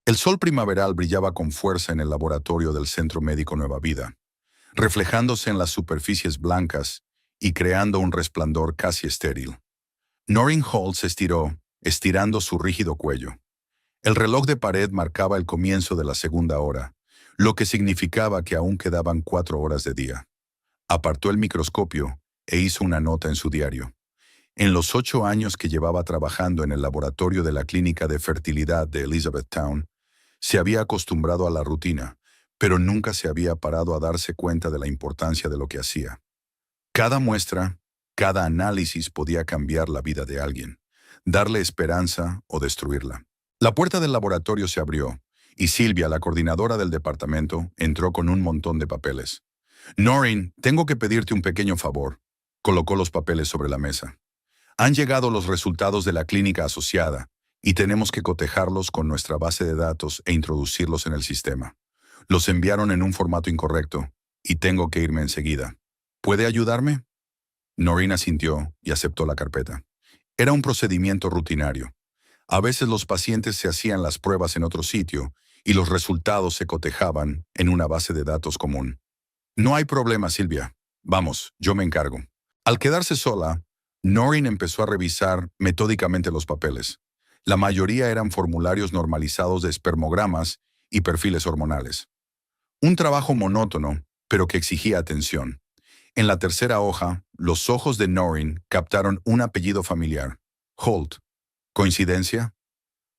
El sol primaveral brillaba con fuerza en el laboratorio del Centro Médico Nueva Vida, reflejándose en las superficies blancas y creando un resplandor casi estéril. Noreen Holt se estiró, estirando su rígido cuello. El reloj de pared marcaba el comienzo de la segunda hora, lo que significaba que aún quedaban 4 horas de día. Apartó el microscopio e hizo una nota en su diario. En los 8 años que llevaba trabajando en el laboratorio de la clínica de fertilidad de Elizabethtown, se había acostumbrado a la rutina, pero nunca se había parado a darse cuenta de la importancia de lo que hacía. Cada muestra, cada análisis podía cambiar la vida de alguien, darle esperanza o destruirla. La puerta del laboratorio se abrió, y Sylvia, la coordinadora del departamento, entró con un montón de papeles. Noreen, tengo que pedirte un pequeño favor. Colocó los papeles sobre la mesa. Han llegado los resultados de la clínica asociada, y tenemos que cotejarlos con nuestra base de datos e introducirlos en el sistema. Los enviaron en un formato incorrecto, y tengo que irme enseguida. ¿Puede ayudarme? Noreen asintió y aceptó la carpeta. Era un procedimiento rutinario. A veces los pacientes se hacían las pruebas en otro sitio y los resultados se cotejaban en una base de datos común. No hay problema, Sylvia. Vamos, yo me encargo. Al quedarse sola, Noreen empezó a revisar metódicamente los papeles. La mayoría eran formularios normalizados de espermogramas y perfiles hormonales. Un trabajo monótono, pero que exigía atención. En la tercera hoja, los ojos de Noreen captaron un apellido familiar, Holt. ¿Coincidencia?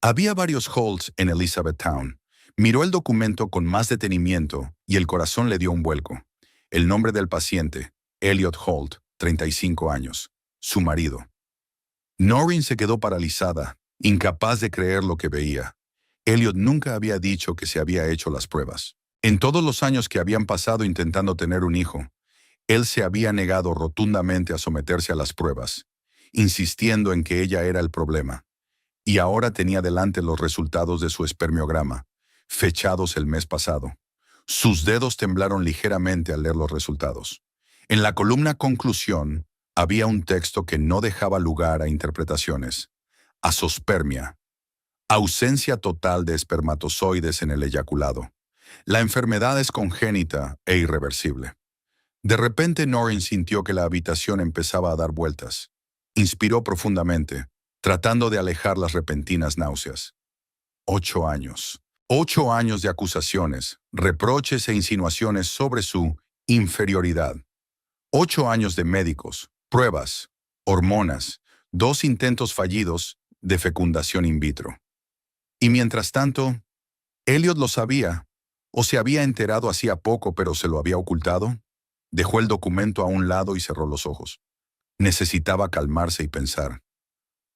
Había varios Holts en Elizabethtown. Miró el documento con más detenimiento y el corazón le dio un vuelco. El nombre del paciente, Elliot Holt, 35 años, su marido. Noreen se quedó paralizada, incapaz de creer lo que veía. Elliot nunca había dicho que se había hecho las pruebas. En todos los años que habían pasado intentando tener un hijo, él se había negado rotundamente a someterse a las pruebas, insistiendo en que ella era el problema. Y ahora tenía delante los resultados de su espermiograma, fechados el mes pasado. Sus dedos temblaron ligeramente al leer los resultados. En la columna conclusión había un texto que no dejaba lugar a interpretaciones. Azospermia. Ausencia total de espermatozoides en el eyaculado. La enfermedad es congénita e irreversible. De repente Noreen sintió que la habitación empezaba a dar vueltas. Inspiró profundamente, tratando de alejar las repentinas náuseas. 8 años. 8 años de acusaciones, reproches e insinuaciones sobre su inferioridad. 8 años de médicos, pruebas, hormonas, 2 intentos fallidos de fecundación in vitro. Y mientras tanto, Elliot lo sabía, o se había enterado hacía poco pero se lo había ocultado. Dejó el documento a un lado y cerró los ojos. Necesitaba calmarse y pensar.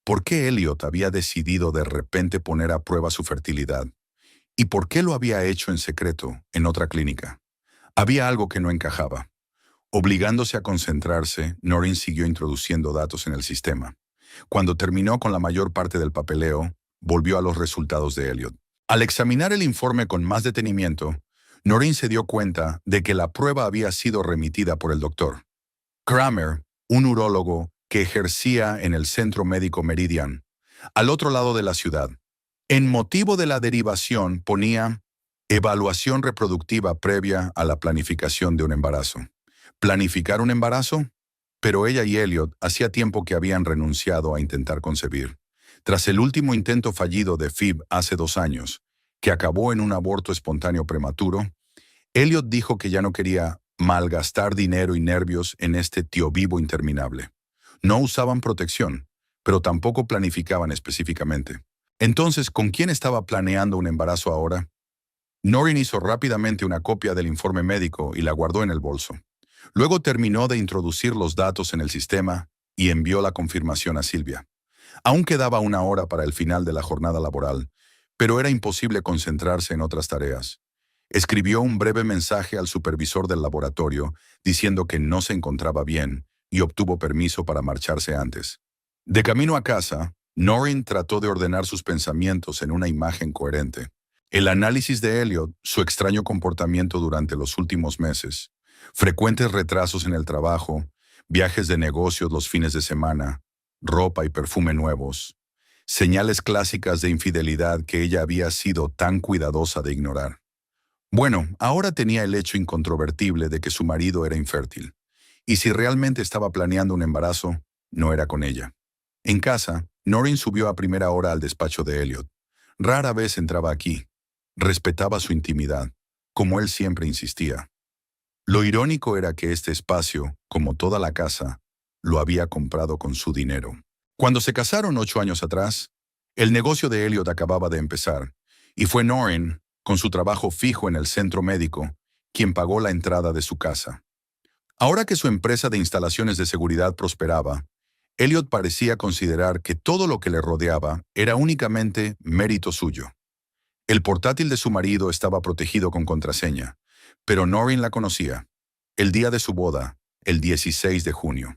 ¿Por qué Elliot había decidido de repente poner a prueba su fertilidad? ¿Y por qué lo había hecho en secreto, en otra clínica? Había algo que no encajaba. Obligándose a concentrarse, Noreen siguió introduciendo datos en el sistema. Cuando terminó con la mayor parte del papeleo, volvió a los resultados de Elliot. Al examinar el informe con más detenimiento, Noreen se dio cuenta de que la prueba había sido remitida por el doctor Kramer, un urólogo que ejercía en el Centro Médico Meridian, al otro lado de la ciudad. En motivo de la derivación ponía evaluación reproductiva previa a la planificación de un embarazo. ¿Planificar un embarazo? Pero ella y Elliot hacía tiempo que habían renunciado a intentar concebir. Tras el último intento fallido de Phoebe hace 2 años, que acabó en un aborto espontáneo prematuro, Elliot dijo que ya no quería malgastar dinero y nervios en este tío vivo interminable. No usaban protección, pero tampoco planificaban específicamente. Entonces, ¿con quién estaba planeando un embarazo ahora? Noreen hizo rápidamente una copia del informe médico y la guardó en el bolso. Luego terminó de introducir los datos en el sistema y envió la confirmación a Sylvia. Aún quedaba 1 hora para el final de la jornada laboral, pero era imposible concentrarse en otras tareas. Escribió un breve mensaje al supervisor del laboratorio diciendo que no se encontraba bien y obtuvo permiso para marcharse antes. De camino a casa, Noreen trató de ordenar sus pensamientos en una imagen coherente. El análisis de Elliot, su extraño comportamiento durante los últimos meses, frecuentes retrasos en el trabajo, viajes de negocios los fines de semana, ropa y perfume nuevos. Señales clásicas de infidelidad que ella había sido tan cuidadosa de ignorar. Bueno, ahora tenía el hecho incontrovertible de que su marido era infértil. Y si realmente estaba planeando un embarazo, no era con ella. En casa, Noreen subió a primera hora al despacho de Elliot. Rara vez entraba aquí. Respetaba su intimidad, como él siempre insistía. Lo irónico era que este espacio, como toda la casa, lo había comprado con su dinero. Cuando se casaron 8 años atrás, el negocio de Elliot acababa de empezar, y fue Noreen, con su trabajo fijo en el centro médico, quien pagó la entrada de su casa. Ahora que su empresa de instalaciones de seguridad prosperaba, Elliot parecía considerar que todo lo que le rodeaba era únicamente mérito suyo. El portátil de su marido estaba protegido con contraseña, pero Noreen la conocía. El día de su boda, el 16 de junio.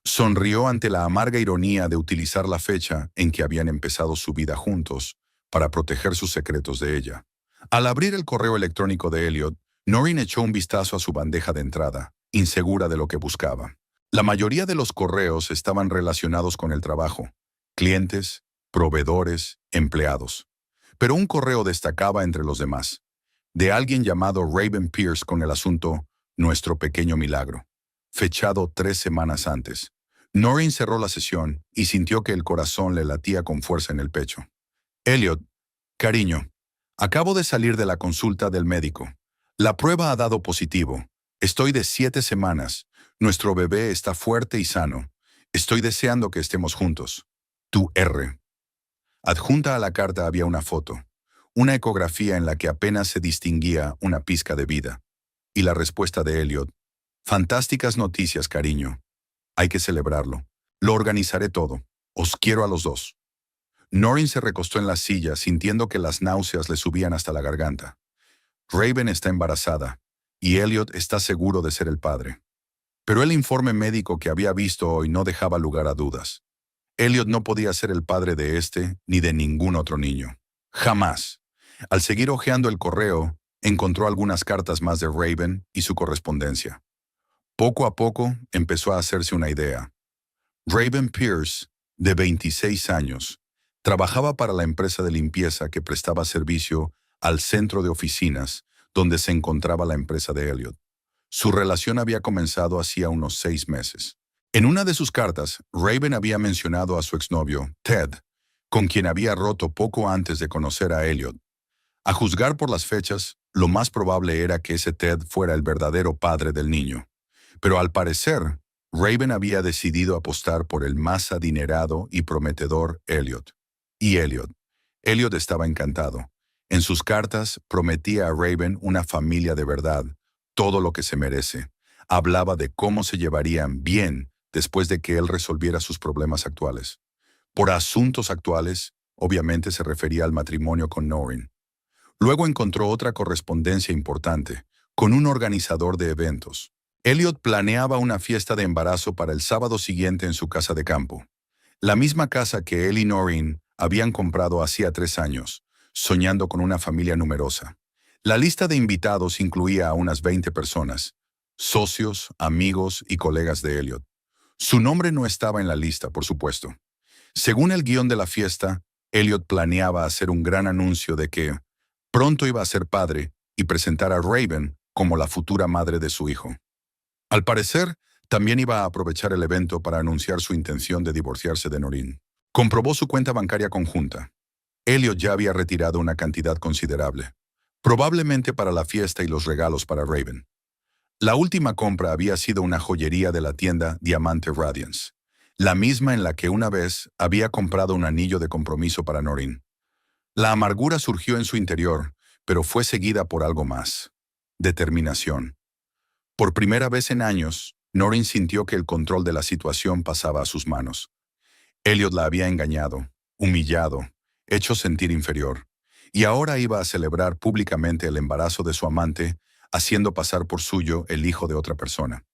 Sonrió ante la amarga ironía de utilizar la fecha en que habían empezado su vida juntos para proteger sus secretos de ella. Al abrir el correo electrónico de Elliot, Noreen echó un vistazo a su bandeja de entrada, insegura de lo que buscaba. La mayoría de los correos estaban relacionados con el trabajo, clientes, proveedores, empleados. Pero un correo destacaba entre los demás, de alguien llamado Raven Pierce con el asunto Nuestro pequeño milagro, fechado 3 semanas antes. Noreen cerró la sesión y sintió que el corazón le latía con fuerza en el pecho. Elliot, cariño, acabo de salir de la consulta del médico. La prueba ha dado positivo. Estoy de 7 semanas. Nuestro bebé está fuerte y sano. Estoy deseando que estemos juntos. Tu R. Adjunta a la carta había una foto, una ecografía en la que apenas se distinguía una pizca de vida. Y la respuesta de Elliot. Fantásticas noticias, cariño. Hay que celebrarlo. Lo organizaré todo. Os quiero a los dos. Noreen se recostó en la silla, sintiendo que las náuseas le subían hasta la garganta. Raven está embarazada, y Elliot está seguro de ser el padre. Pero el informe médico que había visto hoy no dejaba lugar a dudas. Elliot no podía ser el padre de este ni de ningún otro niño. Jamás. Al seguir hojeando el correo, encontró algunas cartas más de Raven y su correspondencia. Poco a poco empezó a hacerse una idea. Raven Pierce, de 26 años, trabajaba para la empresa de limpieza que prestaba servicio al centro de oficinas donde se encontraba la empresa de Elliot. Su relación había comenzado hacía unos 6 meses. En una de sus cartas, Raven había mencionado a su exnovio, Ted, con quien había roto poco antes de conocer a Elliot. A juzgar por las fechas, lo más probable era que ese Ted fuera el verdadero padre del niño. Pero al parecer, Raven había decidido apostar por el más adinerado y prometedor Elliot. Y Elliot estaba encantado. En sus cartas prometía a Raven una familia de verdad, todo lo que se merece. Hablaba de cómo se llevarían bien después de que él resolviera sus problemas actuales. Por asuntos actuales, obviamente se refería al matrimonio con Noreen. Luego encontró otra correspondencia importante, con un organizador de eventos. Elliot planeaba una fiesta de embarazo para el sábado siguiente en su casa de campo. La misma casa que él y Noreen habían comprado hacía 3 años, soñando con una familia numerosa. La lista de invitados incluía a unas 20 personas, socios, amigos y colegas de Elliot. Su nombre no estaba en la lista, por supuesto. Según el guión de la fiesta, Elliot planeaba hacer un gran anuncio de que pronto iba a ser padre y presentar a Raven como la futura madre de su hijo. Al parecer, también iba a aprovechar el evento para anunciar su intención de divorciarse de Noreen. Comprobó su cuenta bancaria conjunta. Elliot ya había retirado una cantidad considerable, probablemente para la fiesta y los regalos para Raven. La última compra había sido una joyería de la tienda Diamante Radiance, la misma en la que una vez había comprado un anillo de compromiso para Noreen. La amargura surgió en su interior, pero fue seguida por algo más: determinación. Por primera vez en años, Noreen sintió que el control de la situación pasaba a sus manos. Elliot la había engañado, humillado, hecho sentir inferior, y ahora iba a celebrar públicamente el embarazo de su amante, haciendo pasar por suyo el hijo de otra persona.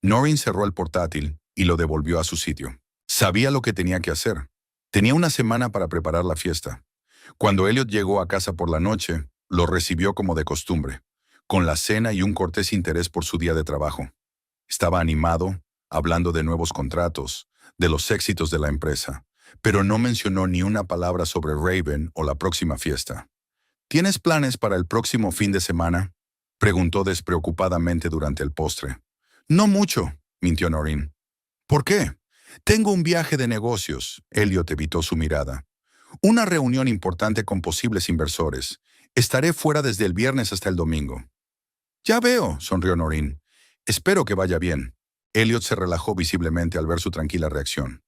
Noreen cerró el portátil y lo devolvió a su sitio. Sabía lo que tenía que hacer. Tenía una semana para preparar la fiesta. Cuando Elliot llegó a casa por la noche, lo recibió como de costumbre, con la cena y un cortés interés por su día de trabajo. Estaba animado, hablando de nuevos contratos, de los éxitos de la empresa, pero no mencionó ni una palabra sobre Raven o la próxima fiesta. ¿Tienes planes para el próximo fin de semana?, preguntó despreocupadamente durante el postre. No mucho, mintió Noreen. ¿Por qué? Tengo un viaje de negocios. Elliot evitó su mirada. Una reunión importante con posibles inversores. Estaré fuera desde el viernes hasta el domingo. Ya veo, sonrió Noreen. Espero que vaya bien. Elliot se relajó visiblemente al ver su tranquila reacción.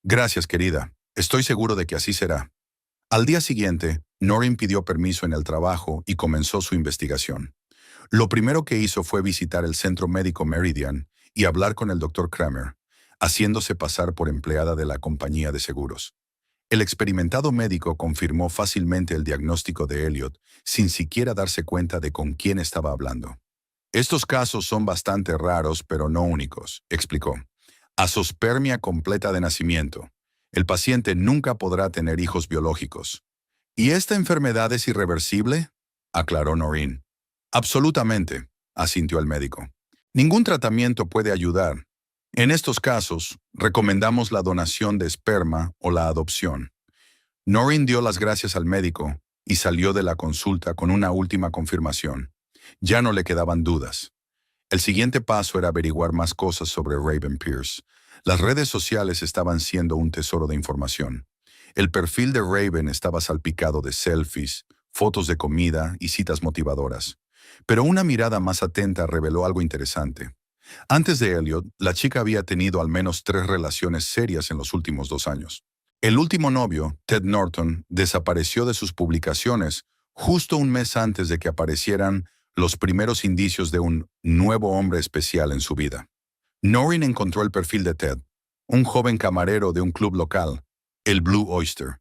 Gracias, querida. Estoy seguro de que así será. Al día siguiente, Noreen pidió permiso en el trabajo y comenzó su investigación. Lo primero que hizo fue visitar el centro médico Meridian y hablar con el Dr. Kramer, haciéndose pasar por empleada de la compañía de seguros. El experimentado médico confirmó fácilmente el diagnóstico de Elliot, sin siquiera darse cuenta de con quién estaba hablando. Estos casos son bastante raros, pero no únicos, explicó. Azospermia completa de nacimiento. El paciente nunca podrá tener hijos biológicos. ¿Y esta enfermedad es irreversible?, aclaró Noreen. Absolutamente, asintió el médico. Ningún tratamiento puede ayudar. En estos casos, recomendamos la donación de esperma o la adopción. Noreen dio las gracias al médico y salió de la consulta con una última confirmación. Ya no le quedaban dudas. El siguiente paso era averiguar más cosas sobre Raven Pierce. Las redes sociales estaban siendo un tesoro de información. El perfil de Raven estaba salpicado de selfies, fotos de comida y citas motivadoras. Pero una mirada más atenta reveló algo interesante. Antes de Elliot, la chica había tenido al menos 3 relaciones serias en los últimos 2 años. El último novio, Ted Norton, desapareció de sus publicaciones justo un mes antes de que aparecieran los primeros indicios de un nuevo hombre especial en su vida. Noreen encontró el perfil de Ted, un joven camarero de un club local, el Blue Oyster.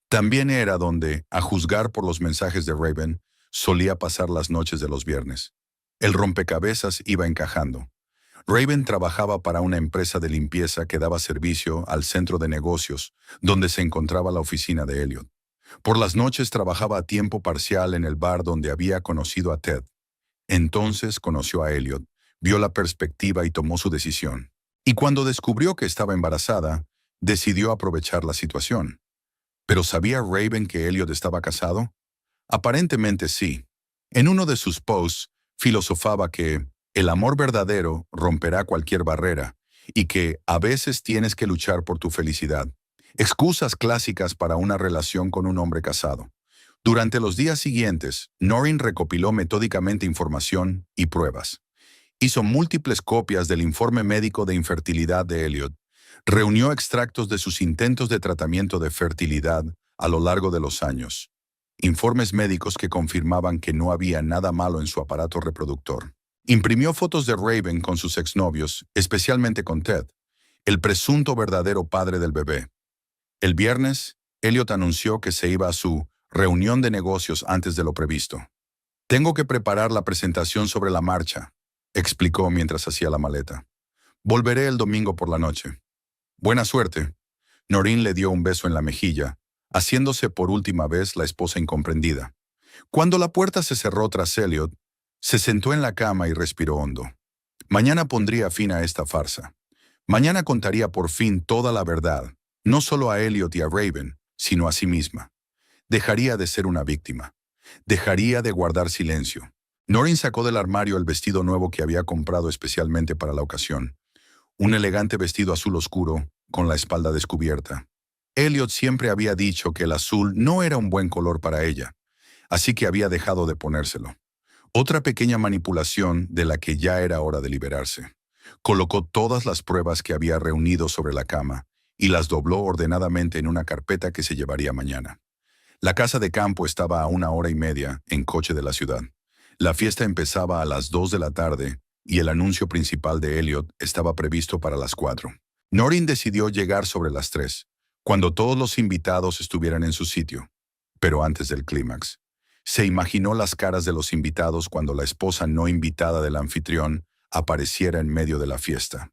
También era donde, a juzgar por los mensajes de Raven, solía pasar las noches de los viernes. El rompecabezas iba encajando. Raven trabajaba para una empresa de limpieza que daba servicio al centro de negocios, donde se encontraba la oficina de Elliot. Por las noches trabajaba a tiempo parcial en el bar donde había conocido a Ted. Entonces conoció a Elliot, vio la perspectiva y tomó su decisión. Y cuando descubrió que estaba embarazada, decidió aprovechar la situación. ¿Pero sabía Raven que Elliot estaba casado? Aparentemente sí. En uno de sus posts, filosofaba que el amor verdadero romperá cualquier barrera y que a veces tienes que luchar por tu felicidad. Excusas clásicas para una relación con un hombre casado. Durante los días siguientes, Noreen recopiló metódicamente información y pruebas. Hizo múltiples copias del informe médico de infertilidad de Elliot. Reunió extractos de sus intentos de tratamiento de fertilidad a lo largo de los años. Informes médicos que confirmaban que no había nada malo en su aparato reproductor. Imprimió fotos de Raven con sus exnovios, especialmente con Ted, el presunto verdadero padre del bebé. El viernes, Elliot anunció que se iba a su reunión de negocios antes de lo previsto. Tengo que preparar la presentación sobre la marcha, explicó mientras hacía la maleta. Volveré el domingo por la noche. Buena suerte. Noreen le dio un beso en la mejilla, haciéndose por última vez la esposa incomprendida. Cuando la puerta se cerró tras Elliot, se sentó en la cama y respiró hondo. Mañana pondría fin a esta farsa. Mañana contaría por fin toda la verdad, no solo a Elliot y a Raven, sino a sí misma. Dejaría de ser una víctima. Dejaría de guardar silencio. Noreen sacó del armario el vestido nuevo que había comprado especialmente para la ocasión. Un elegante vestido azul oscuro, con la espalda descubierta. Elliot siempre había dicho que el azul no era un buen color para ella, así que había dejado de ponérselo. Otra pequeña manipulación de la que ya era hora de liberarse. Colocó todas las pruebas que había reunido sobre la cama y las dobló ordenadamente en una carpeta que se llevaría mañana. La casa de campo estaba a 1 hora y media en coche de la ciudad. La fiesta empezaba a las 2 de la tarde y el anuncio principal de Elliot estaba previsto para las 4. Noreen decidió llegar sobre las 3, cuando todos los invitados estuvieran en su sitio, pero antes del clímax. Se imaginó las caras de los invitados cuando la esposa no invitada del anfitrión apareciera en medio de la fiesta.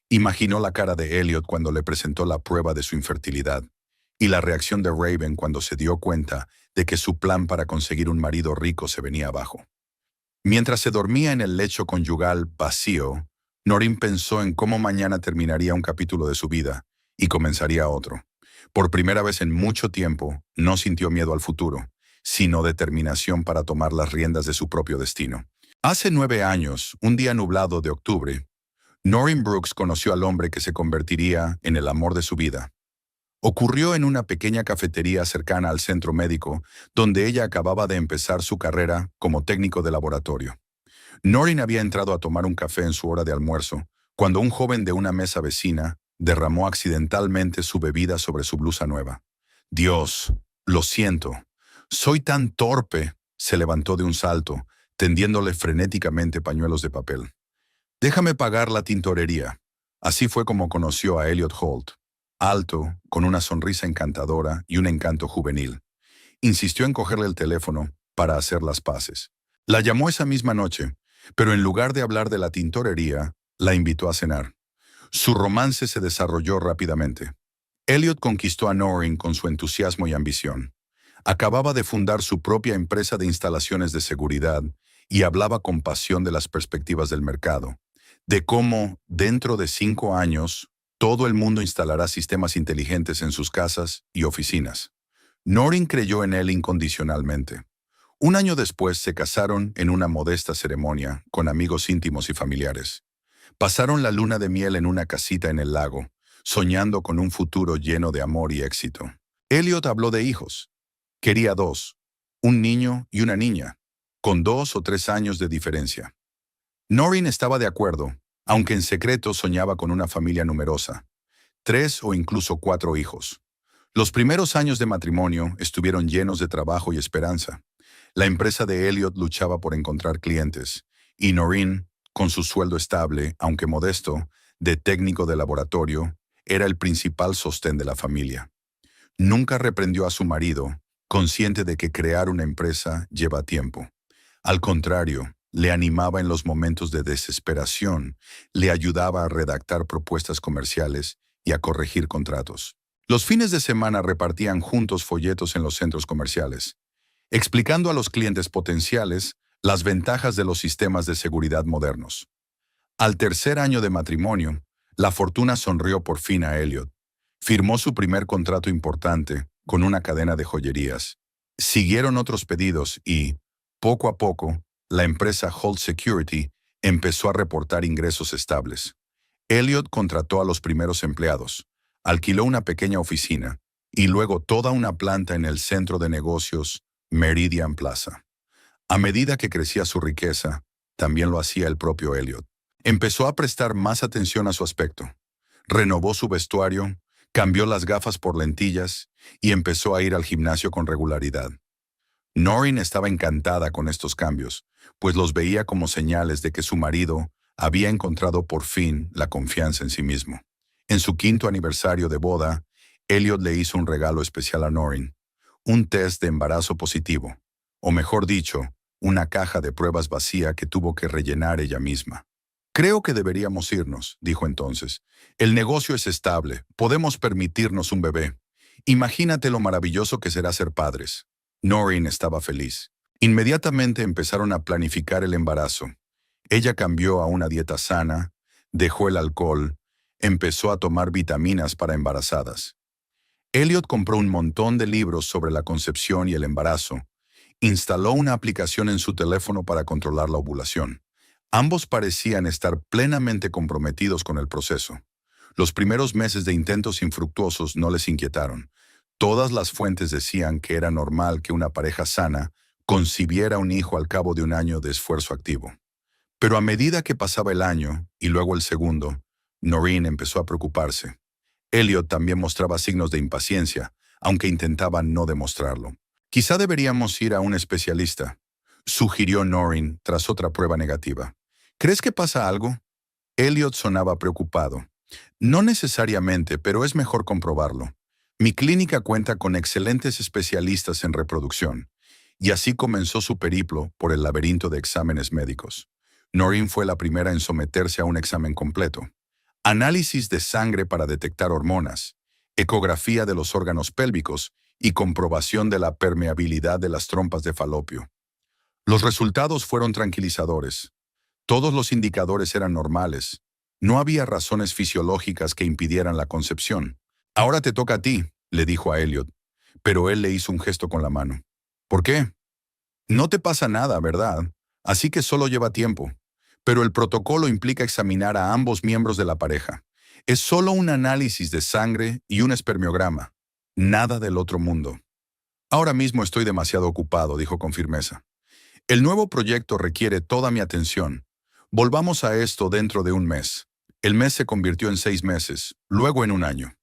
Imaginó la cara de Elliot cuando le presentó la prueba de su infertilidad y la reacción de Raven cuando se dio cuenta de que su plan para conseguir un marido rico se venía abajo. Mientras se dormía en el lecho conyugal vacío, Noreen pensó en cómo mañana terminaría un capítulo de su vida y comenzaría otro. Por primera vez en mucho tiempo, no sintió miedo al futuro, sino determinación para tomar las riendas de su propio destino. Hace 9 años, un día nublado de octubre, Noreen Brooks conoció al hombre que se convertiría en el amor de su vida. Ocurrió en una pequeña cafetería cercana al centro médico, donde ella acababa de empezar su carrera como técnico de laboratorio. Noreen había entrado a tomar un café en su hora de almuerzo, cuando un joven de una mesa vecina derramó accidentalmente su bebida sobre su blusa nueva. Dios, lo siento. Soy tan torpe. Se levantó de un salto, tendiéndole frenéticamente pañuelos de papel. Déjame pagar la tintorería. Así fue como conoció a Elliot Holt. Alto, con una sonrisa encantadora y un encanto juvenil. Insistió en cogerle el teléfono para hacer las paces. La llamó esa misma noche, pero en lugar de hablar de la tintorería, la invitó a cenar. Su romance se desarrolló rápidamente. Elliot conquistó a Noreen con su entusiasmo y ambición. Acababa de fundar su propia empresa de instalaciones de seguridad y hablaba con pasión de las perspectivas del mercado, de cómo, dentro de 5 años, todo el mundo instalará sistemas inteligentes en sus casas y oficinas. Noreen creyó en él incondicionalmente. Un año después se casaron en una modesta ceremonia con amigos íntimos y familiares. Pasaron la luna de miel en una casita en el lago, soñando con un futuro lleno de amor y éxito. Elliot habló de hijos. Quería 2, un niño y una niña, con 2 o 3 años de diferencia. Noreen estaba de acuerdo, aunque en secreto soñaba con una familia numerosa, 3 o incluso 4 hijos. Los primeros años de matrimonio estuvieron llenos de trabajo y esperanza. La empresa de Elliot luchaba por encontrar clientes, y Noreen, con su sueldo estable, aunque modesto, de técnico de laboratorio, era el principal sostén de la familia. Nunca reprendió a su marido, consciente de que crear una empresa lleva tiempo. Al contrario, le animaba en los momentos de desesperación, le ayudaba a redactar propuestas comerciales y a corregir contratos. Los fines de semana repartían juntos folletos en los centros comerciales, explicando a los clientes potenciales las ventajas de los sistemas de seguridad modernos. Al tercer año de matrimonio, la fortuna sonrió por fin a Elliot. Firmó su primer contrato importante con una cadena de joyerías. Siguieron otros pedidos y, poco a poco, la empresa Holt Security empezó a reportar ingresos estables. Elliot contrató a los primeros empleados, alquiló una pequeña oficina y luego toda una planta en el centro de negocios Meridian Plaza. A medida que crecía su riqueza, también lo hacía el propio Elliot. Empezó a prestar más atención a su aspecto. Renovó su vestuario, cambió las gafas por lentillas y empezó a ir al gimnasio con regularidad. Noreen estaba encantada con estos cambios, pues los veía como señales de que su marido había encontrado por fin la confianza en sí mismo. En su 5º aniversario de boda, Elliot le hizo un regalo especial a Noreen, un test de embarazo positivo, o mejor dicho, una caja de pruebas vacía que tuvo que rellenar ella misma. Creo que deberíamos irnos, dijo entonces. El negocio es estable, podemos permitirnos un bebé. Imagínate lo maravilloso que será ser padres. Noreen estaba feliz. Inmediatamente empezaron a planificar el embarazo. Ella cambió a una dieta sana, dejó el alcohol, empezó a tomar vitaminas para embarazadas. Elliot compró un montón de libros sobre la concepción y el embarazo. Instaló una aplicación en su teléfono para controlar la ovulación. Ambos parecían estar plenamente comprometidos con el proceso. Los primeros meses de intentos infructuosos no les inquietaron. Todas las fuentes decían que era normal que una pareja sana concibiera un hijo al cabo de un año de esfuerzo activo. Pero a medida que pasaba el año, y luego el segundo, Noreen empezó a preocuparse. Elliot también mostraba signos de impaciencia, aunque intentaba no demostrarlo. Quizá deberíamos ir a un especialista, sugirió Noreen tras otra prueba negativa. ¿Crees que pasa algo? Elliot sonaba preocupado. No necesariamente, pero es mejor comprobarlo. Mi clínica cuenta con excelentes especialistas en reproducción. Y así comenzó su periplo por el laberinto de exámenes médicos. Noreen fue la primera en someterse a un examen completo. Análisis de sangre para detectar hormonas, ecografía de los órganos pélvicos y comprobación de la permeabilidad de las trompas de falopio. Los resultados fueron tranquilizadores. Todos los indicadores eran normales. No había razones fisiológicas que impidieran la concepción. Ahora te toca a ti, le dijo a Elliot, pero él le hizo un gesto con la mano. ¿Por qué? No te pasa nada, ¿verdad? Así que solo lleva tiempo. Pero el protocolo implica examinar a ambos miembros de la pareja. Es solo un análisis de sangre y un espermiograma. Nada del otro mundo. Ahora mismo estoy demasiado ocupado, dijo con firmeza. El nuevo proyecto requiere toda mi atención. Volvamos a esto dentro de un mes. El mes se convirtió en 6 meses, luego en un año.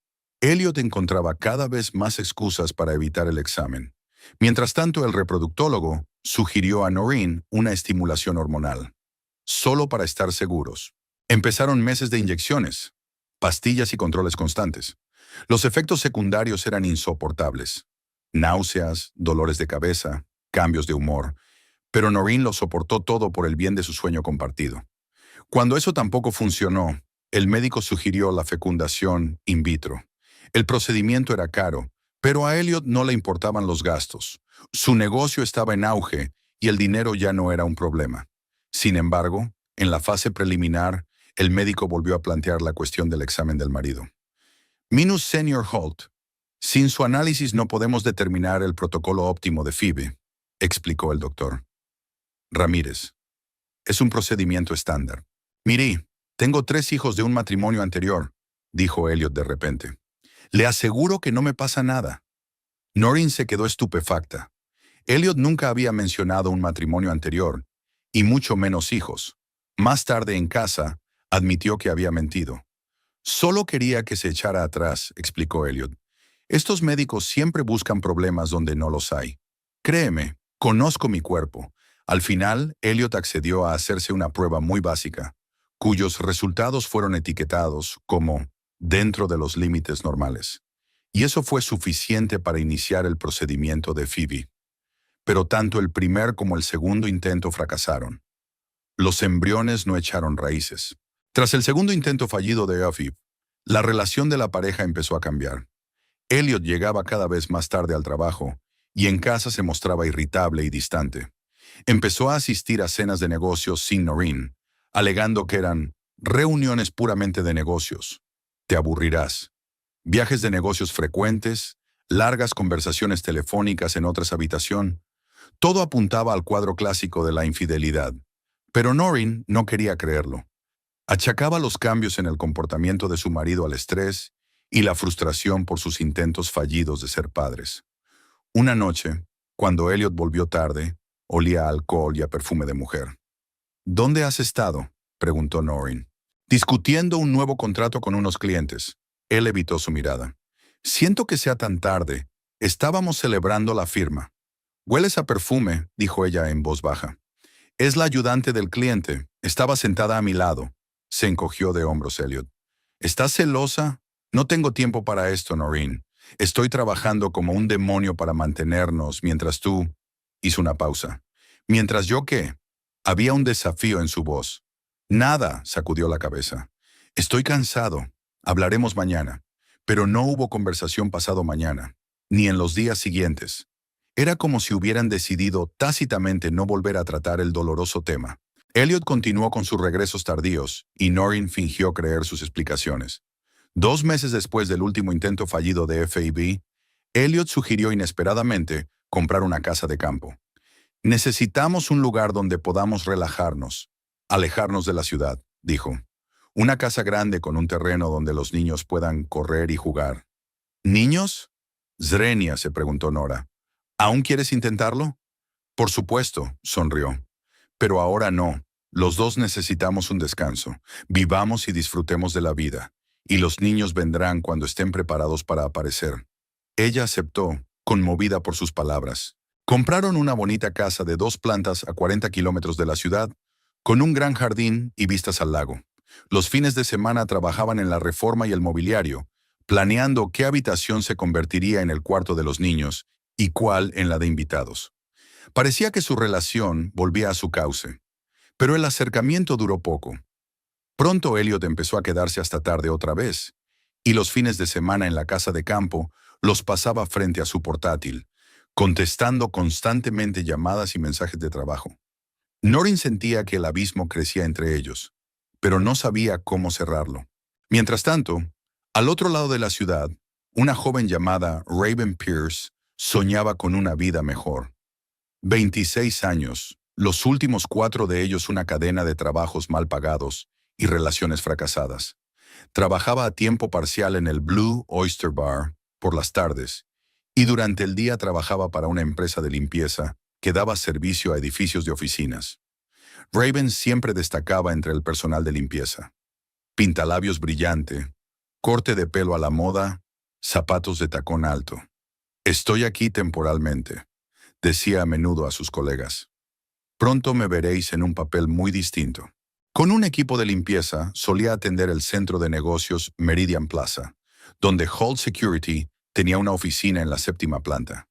Elliot encontraba cada vez más excusas para evitar el examen. Mientras tanto, el reproductólogo sugirió a Noreen una estimulación hormonal, solo para estar seguros. Empezaron meses de inyecciones, pastillas y controles constantes. Los efectos secundarios eran insoportables. Náuseas, dolores de cabeza, cambios de humor. Pero Noreen lo soportó todo por el bien de su sueño compartido. Cuando eso tampoco funcionó, el médico sugirió la fecundación in vitro. El procedimiento era caro, pero a Elliot no le importaban los gastos. Su negocio estaba en auge y el dinero ya no era un problema. Sin embargo, en la fase preliminar, el médico volvió a plantear la cuestión del examen del marido. Minus Senior Holt, sin su análisis no podemos determinar el protocolo óptimo de Phoebe, explicó el doctor. Ramírez. Es un procedimiento estándar. Miri, tengo 3 hijos de un matrimonio anterior, dijo Elliot de repente. Le aseguro que no me pasa nada. Noreen se quedó estupefacta. Elliot nunca había mencionado un matrimonio anterior, y mucho menos hijos. Más tarde en casa, admitió que había mentido. Solo quería que se echara atrás, explicó Elliot. Estos médicos siempre buscan problemas donde no los hay. Créeme, conozco mi cuerpo. Al final, Elliot accedió a hacerse una prueba muy básica, cuyos resultados fueron etiquetados como dentro de los límites normales. Y eso fue suficiente para iniciar el procedimiento de Phoebe. Pero tanto el primer como el segundo intento fracasaron. Los embriones no echaron raíces. Tras el segundo intento fallido de Phoebe, la relación de la pareja empezó a cambiar. Elliot llegaba cada vez más tarde al trabajo y en casa se mostraba irritable y distante. Empezó a asistir a cenas de negocios sin Noreen, alegando que eran reuniones puramente de negocios. Te aburrirás. Viajes de negocios frecuentes, largas conversaciones telefónicas en otras habitaciones. Todo apuntaba al cuadro clásico de la infidelidad. Pero Noreen no quería creerlo. Achacaba los cambios en el comportamiento de su marido al estrés y la frustración por sus intentos fallidos de ser padres. Una noche, cuando Elliot volvió tarde, olía a alcohol y a perfume de mujer. ¿Dónde has estado?, preguntó Noreen. Discutiendo un nuevo contrato con unos clientes. Él evitó su mirada. Siento que sea tan tarde. Estábamos celebrando la firma. Hueles a perfume, dijo ella en voz baja. Es la ayudante del cliente. Estaba sentada a mi lado. Se encogió de hombros Elliot. ¿Estás celosa? No tengo tiempo para esto, Noreen. Estoy trabajando como un demonio para mantenernos mientras tú... Hizo una pausa. ¿Mientras yo qué? Había un desafío en su voz. Nada, sacudió la cabeza. Estoy cansado. Hablaremos mañana. Pero no hubo conversación pasado mañana, ni en los días siguientes. Era como si hubieran decidido tácitamente no volver a tratar el doloroso tema. Elliot continuó con sus regresos tardíos, y Noreen fingió creer sus explicaciones. 2 meses después del último intento fallido de Phoebe, Elliot sugirió inesperadamente comprar una casa de campo. Necesitamos un lugar donde podamos relajarnos, alejarnos de la ciudad, dijo. Una casa grande con un terreno donde los niños puedan correr y jugar. ¿Niños? Zrenia, se preguntó Nora. ¿Aún quieres intentarlo? Por supuesto, sonrió. Pero ahora no. Los dos necesitamos un descanso. Vivamos y disfrutemos de la vida. Y los niños vendrán cuando estén preparados para aparecer. Ella aceptó, conmovida por sus palabras. Compraron una bonita casa de 2 plantas a 40 kilómetros de la ciudad, con un gran jardín y vistas al lago. Los fines de semana trabajaban en la reforma y el mobiliario, planeando qué habitación se convertiría en el cuarto de los niños y cuál en la de invitados. Parecía que su relación volvía a su cauce, pero el acercamiento duró poco. Pronto Elliot empezó a quedarse hasta tarde otra vez, y los fines de semana en la casa de campo los pasaba frente a su portátil, contestando constantemente llamadas y mensajes de trabajo. Noreen sentía que el abismo crecía entre ellos, pero no sabía cómo cerrarlo. Mientras tanto, al otro lado de la ciudad, Una joven llamada Raven Pierce soñaba con una vida mejor. 26 años, los últimos 4 de ellos una cadena de trabajos mal pagados y relaciones fracasadas. Trabajaba a tiempo parcial en el Blue Oyster Bar por las tardes y durante el día trabajaba para una empresa de limpieza que daba servicio a edificios de oficinas. Raven siempre destacaba entre el personal de limpieza. Pintalabios brillante, corte de pelo a la moda, zapatos de tacón alto. Estoy aquí temporalmente, decía a menudo a sus colegas. Pronto me veréis en un papel muy distinto. Con un equipo de limpieza solía atender el centro de negocios Meridian Plaza, donde Holt Security tenía una oficina en la 7ª planta.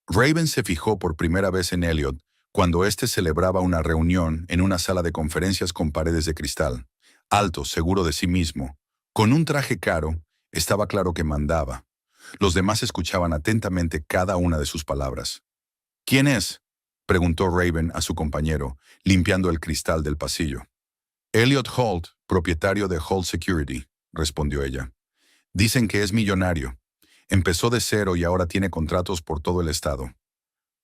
Raven se fijó por primera vez en Elliot cuando éste celebraba una reunión en una sala de conferencias con paredes de cristal. Alto, seguro de sí mismo, con un traje caro, estaba claro que mandaba. Los demás escuchaban atentamente cada una de sus palabras. ¿Quién es?, preguntó Raven a su compañero, limpiando el cristal del pasillo. Elliot Holt, propietario de Holt Security, respondió ella. Dicen que es millonario. Empezó de cero y ahora tiene contratos por todo el estado.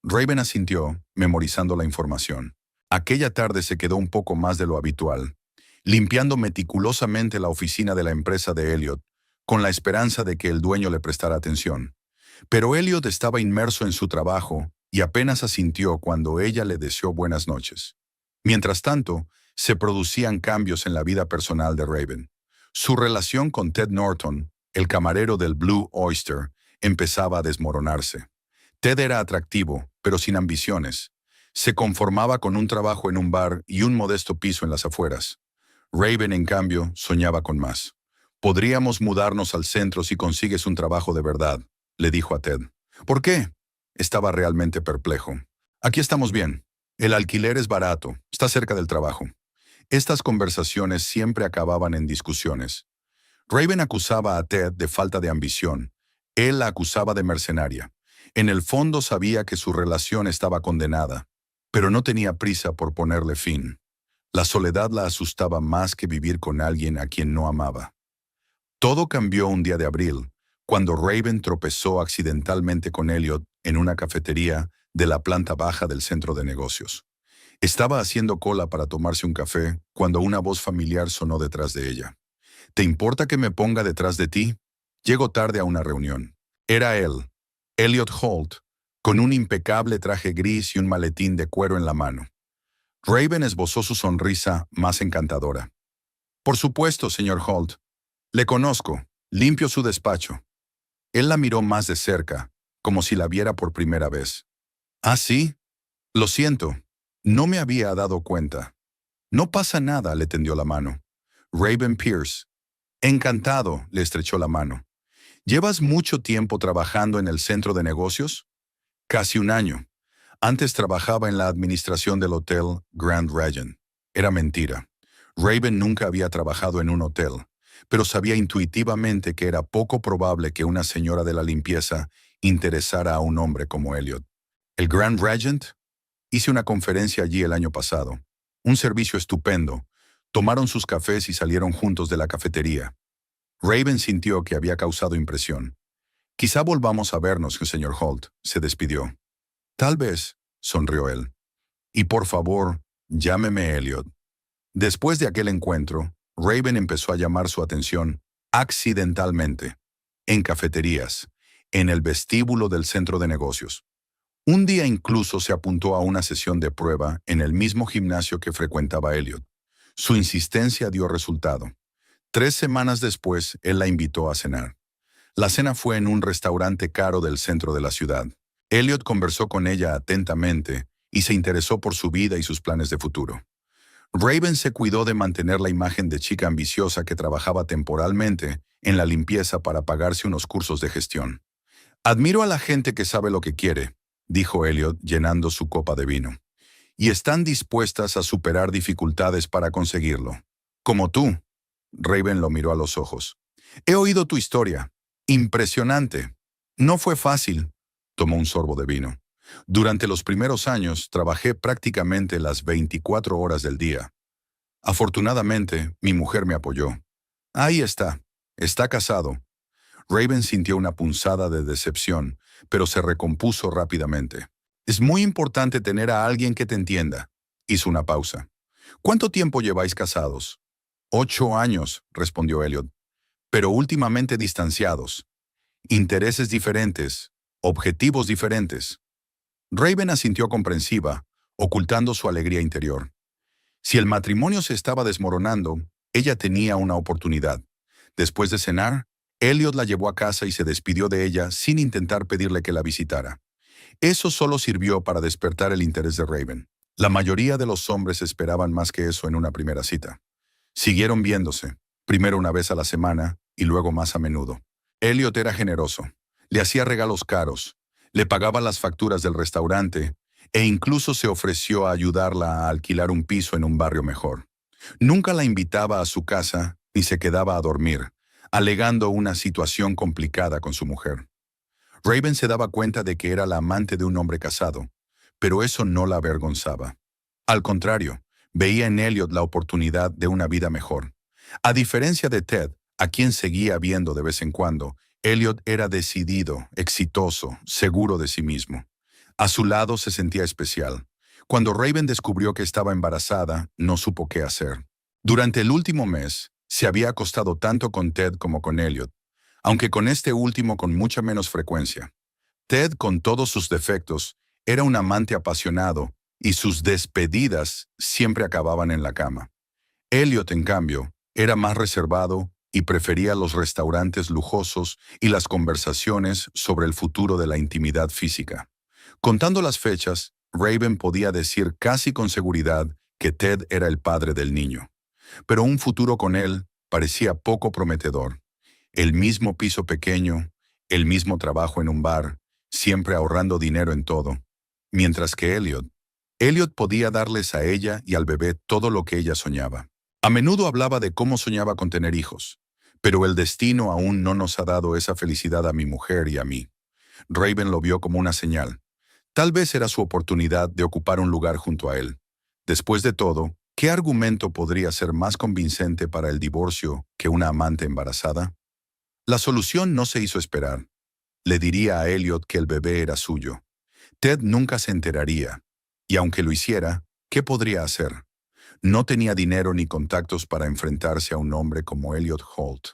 Raven asintió, memorizando la información. Aquella tarde se quedó un poco más de lo habitual, limpiando meticulosamente la oficina de la empresa de Elliot, con la esperanza de que el dueño le prestara atención. Pero Elliot estaba inmerso en su trabajo y apenas asintió cuando ella le deseó buenas noches. Mientras tanto, se producían cambios en la vida personal de Raven. Su relación con Ted Norton, el camarero del Blue Oyster, empezaba a desmoronarse. Ted era atractivo, pero sin ambiciones. Se conformaba con un trabajo en un bar y un modesto piso en las afueras. Raven, en cambio, soñaba con más. «Podríamos mudarnos al centro si consigues un trabajo de verdad», le dijo a Ted. «¿Por qué?», estaba realmente perplejo. «Aquí estamos bien. El alquiler es barato, está cerca del trabajo». Estas conversaciones siempre acababan en discusiones. Raven acusaba a Ted de falta de ambición. Él la acusaba de mercenaria. En el fondo sabía que su relación estaba condenada, pero no tenía prisa por ponerle fin. La soledad la asustaba más que vivir con alguien a quien no amaba. Todo cambió un día de abril, cuando Raven tropezó accidentalmente con Elliot en una cafetería de la planta baja del centro de negocios. Estaba haciendo cola para tomarse un café cuando una voz familiar sonó detrás de ella. «¿Te importa que me ponga detrás de ti? Llego tarde a una reunión». Era él, Elliot Holt, con un impecable traje gris y un maletín de cuero en la mano. Raven esbozó su sonrisa más encantadora. «Por supuesto, señor Holt. Le conozco. Limpio su despacho». Él la miró más de cerca, como si la viera por primera vez. «¿Ah, sí? Lo siento. No me había dado cuenta». «No pasa nada», le tendió la mano. Raven Pierce. «Encantado», le estrechó la mano. «¿Llevas mucho tiempo trabajando en el centro de negocios?» «Casi un año. Antes trabajaba en la administración del hotel Grand Regent». Era mentira. Raven nunca había trabajado en un hotel, pero sabía intuitivamente que era poco probable que una señora de la limpieza interesara a un hombre como Elliot. ¿El Grand Regent? Hice una conferencia allí el año pasado. Un servicio estupendo. Tomaron sus cafés y salieron juntos de la cafetería. Raven sintió que había causado impresión. «Quizá volvamos a vernos, señor Holt», se despidió. «Tal vez», sonrió él. «Y por favor, llámeme Elliot». Después de aquel encuentro, Raven empezó a llamar su atención, accidentalmente, en cafeterías, en el vestíbulo del centro de negocios. Un día incluso se apuntó a una sesión de prueba en el mismo gimnasio que frecuentaba Elliot. Su insistencia dio resultado. 3 semanas después, él la invitó a cenar. La cena fue en un restaurante caro del centro de la ciudad. Elliot conversó con ella atentamente y se interesó por su vida y sus planes de futuro. Raven se cuidó de mantener la imagen de chica ambiciosa que trabajaba temporalmente en la limpieza para pagarse unos cursos de gestión. «Admiro a la gente que sabe lo que quiere», dijo Elliot llenando su copa de vino. «Y están dispuestas a superar dificultades para conseguirlo. Como tú». Raven lo miró a los ojos. «He oído tu historia. Impresionante. No fue fácil». Tomó un sorbo de vino. «Durante los primeros años trabajé prácticamente las 24 horas del día. Afortunadamente, mi mujer me apoyó. Ahí está. Está casado». Raven sintió una punzada de decepción, pero se recompuso rápidamente. Es muy importante tener a alguien que te entienda. Hizo una pausa. ¿Cuánto tiempo lleváis casados? 8 años, respondió Elliot, pero últimamente distanciados. Intereses diferentes, objetivos diferentes. Raven asintió comprensiva, ocultando su alegría interior. Si el matrimonio se estaba desmoronando, ella tenía una oportunidad. Después de cenar, Elliot la llevó a casa y se despidió de ella sin intentar pedirle que la visitara. Eso solo sirvió para despertar el interés de Raven. La mayoría de los hombres esperaban más que eso en una primera cita. Siguieron viéndose, primero una vez a la semana y luego más a menudo. Elliot era generoso, le hacía regalos caros, le pagaba las facturas del restaurante e incluso se ofreció a ayudarla a alquilar un piso en un barrio mejor. Nunca la invitaba a su casa ni se quedaba a dormir, alegando una situación complicada con su mujer. Raven se daba cuenta de que era la amante de un hombre casado, pero eso no la avergonzaba. Al contrario, veía en Elliot la oportunidad de una vida mejor. A diferencia de Ted, a quien seguía viendo de vez en cuando, Elliot era decidido, exitoso, seguro de sí mismo. A su lado se sentía especial. Cuando Raven descubrió que estaba embarazada, no supo qué hacer. Durante el último mes, se había acostado tanto con Ted como con Elliot, aunque con este último con mucha menos frecuencia. Ted, con todos sus defectos, era un amante apasionado y sus despedidas siempre acababan en la cama. Elliot, en cambio, era más reservado y prefería los restaurantes lujosos y las conversaciones sobre el futuro de la intimidad física. Contando las fechas, Raven podía decir casi con seguridad que Ted era el padre del niño. Pero un futuro con él parecía poco prometedor. El mismo piso pequeño, el mismo trabajo en un bar, siempre ahorrando dinero en todo. Mientras que Elliot podía darles a ella y al bebé todo lo que ella soñaba. A menudo hablaba de cómo soñaba con tener hijos, pero el destino aún no nos ha dado esa felicidad a mi mujer y a mí. Raven lo vio como una señal. Tal vez era su oportunidad de ocupar un lugar junto a él. Después de todo, ¿qué argumento podría ser más convincente para el divorcio que una amante embarazada? La solución no se hizo esperar. Le diría a Elliot que el bebé era suyo. Ted nunca se enteraría. Y aunque lo hiciera, ¿qué podría hacer? No tenía dinero ni contactos para enfrentarse a un hombre como Elliot Holt.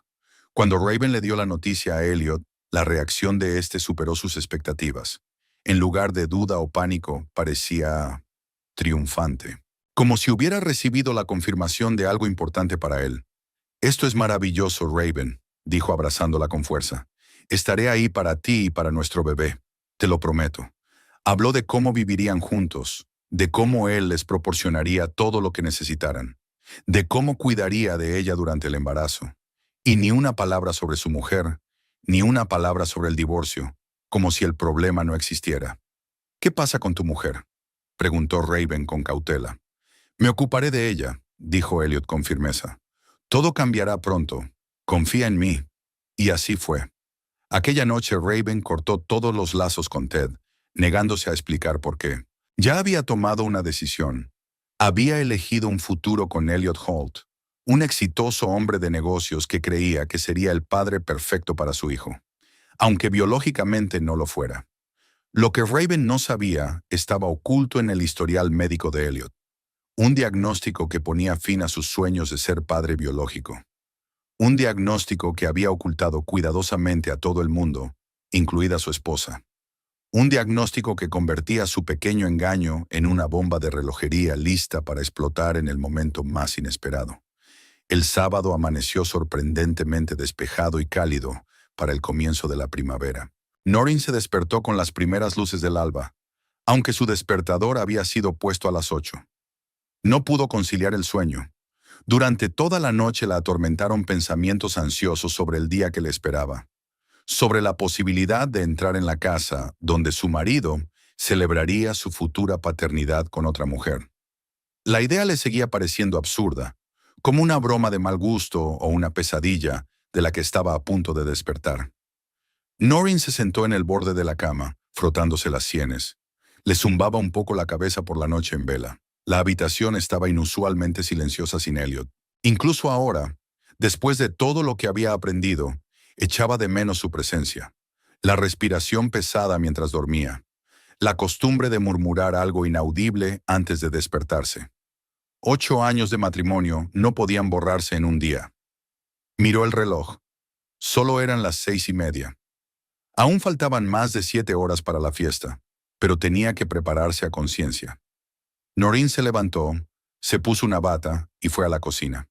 Cuando Raven le dio la noticia a Elliot, la reacción de éste superó sus expectativas. En lugar de duda o pánico, parecía triunfante. Como si hubiera recibido la confirmación de algo importante para él. «Esto es maravilloso, Raven», dijo abrazándola con fuerza. «Estaré ahí para ti y para nuestro bebé, te lo prometo». Habló de cómo vivirían juntos, de cómo él les proporcionaría todo lo que necesitaran, de cómo cuidaría de ella durante el embarazo. Y ni una palabra sobre su mujer, ni una palabra sobre el divorcio, como si el problema no existiera. «¿Qué pasa con tu mujer?», preguntó Raven con cautela. «Me ocuparé de ella», dijo Elliot con firmeza. «Todo cambiará pronto. Confía en mí». Y así fue. Aquella noche Raven cortó todos los lazos con Ted, negándose a explicar por qué. Ya había tomado una decisión. Había elegido un futuro con Elliot Holt, un exitoso hombre de negocios que creía que sería el padre perfecto para su hijo, aunque biológicamente no lo fuera. Lo que Raven no sabía estaba oculto en el historial médico de Elliot, un diagnóstico que ponía fin a sus sueños de ser padre biológico. Un diagnóstico que había ocultado cuidadosamente a todo el mundo, incluida su esposa. Un diagnóstico que convertía su pequeño engaño en una bomba de relojería lista para explotar en el momento más inesperado. El sábado amaneció sorprendentemente despejado y cálido para el comienzo de la primavera. Noreen se despertó con las primeras luces del alba, aunque su despertador había sido puesto a las 8. No pudo conciliar el sueño. Durante toda la noche la atormentaron pensamientos ansiosos sobre el día que le esperaba, sobre la posibilidad de entrar en la casa donde su marido celebraría su futura paternidad con otra mujer. La idea le seguía pareciendo absurda, como una broma de mal gusto o una pesadilla de la que estaba a punto de despertar. Noreen se sentó en el borde de la cama, frotándose las sienes. Le zumbaba un poco la cabeza por la noche en vela. La habitación estaba inusualmente silenciosa sin Elliot. Incluso ahora, después de todo lo que había aprendido, Echaba de menos su presencia. La respiración pesada mientras dormía. La costumbre de murmurar algo inaudible antes de despertarse. 8 años de matrimonio no podían borrarse en un día. Miró el reloj. Solo eran las 6:30. Aún faltaban más de 7 horas para la fiesta, pero tenía que prepararse a conciencia. Noreen se levantó, se puso una bata y fue a la cocina.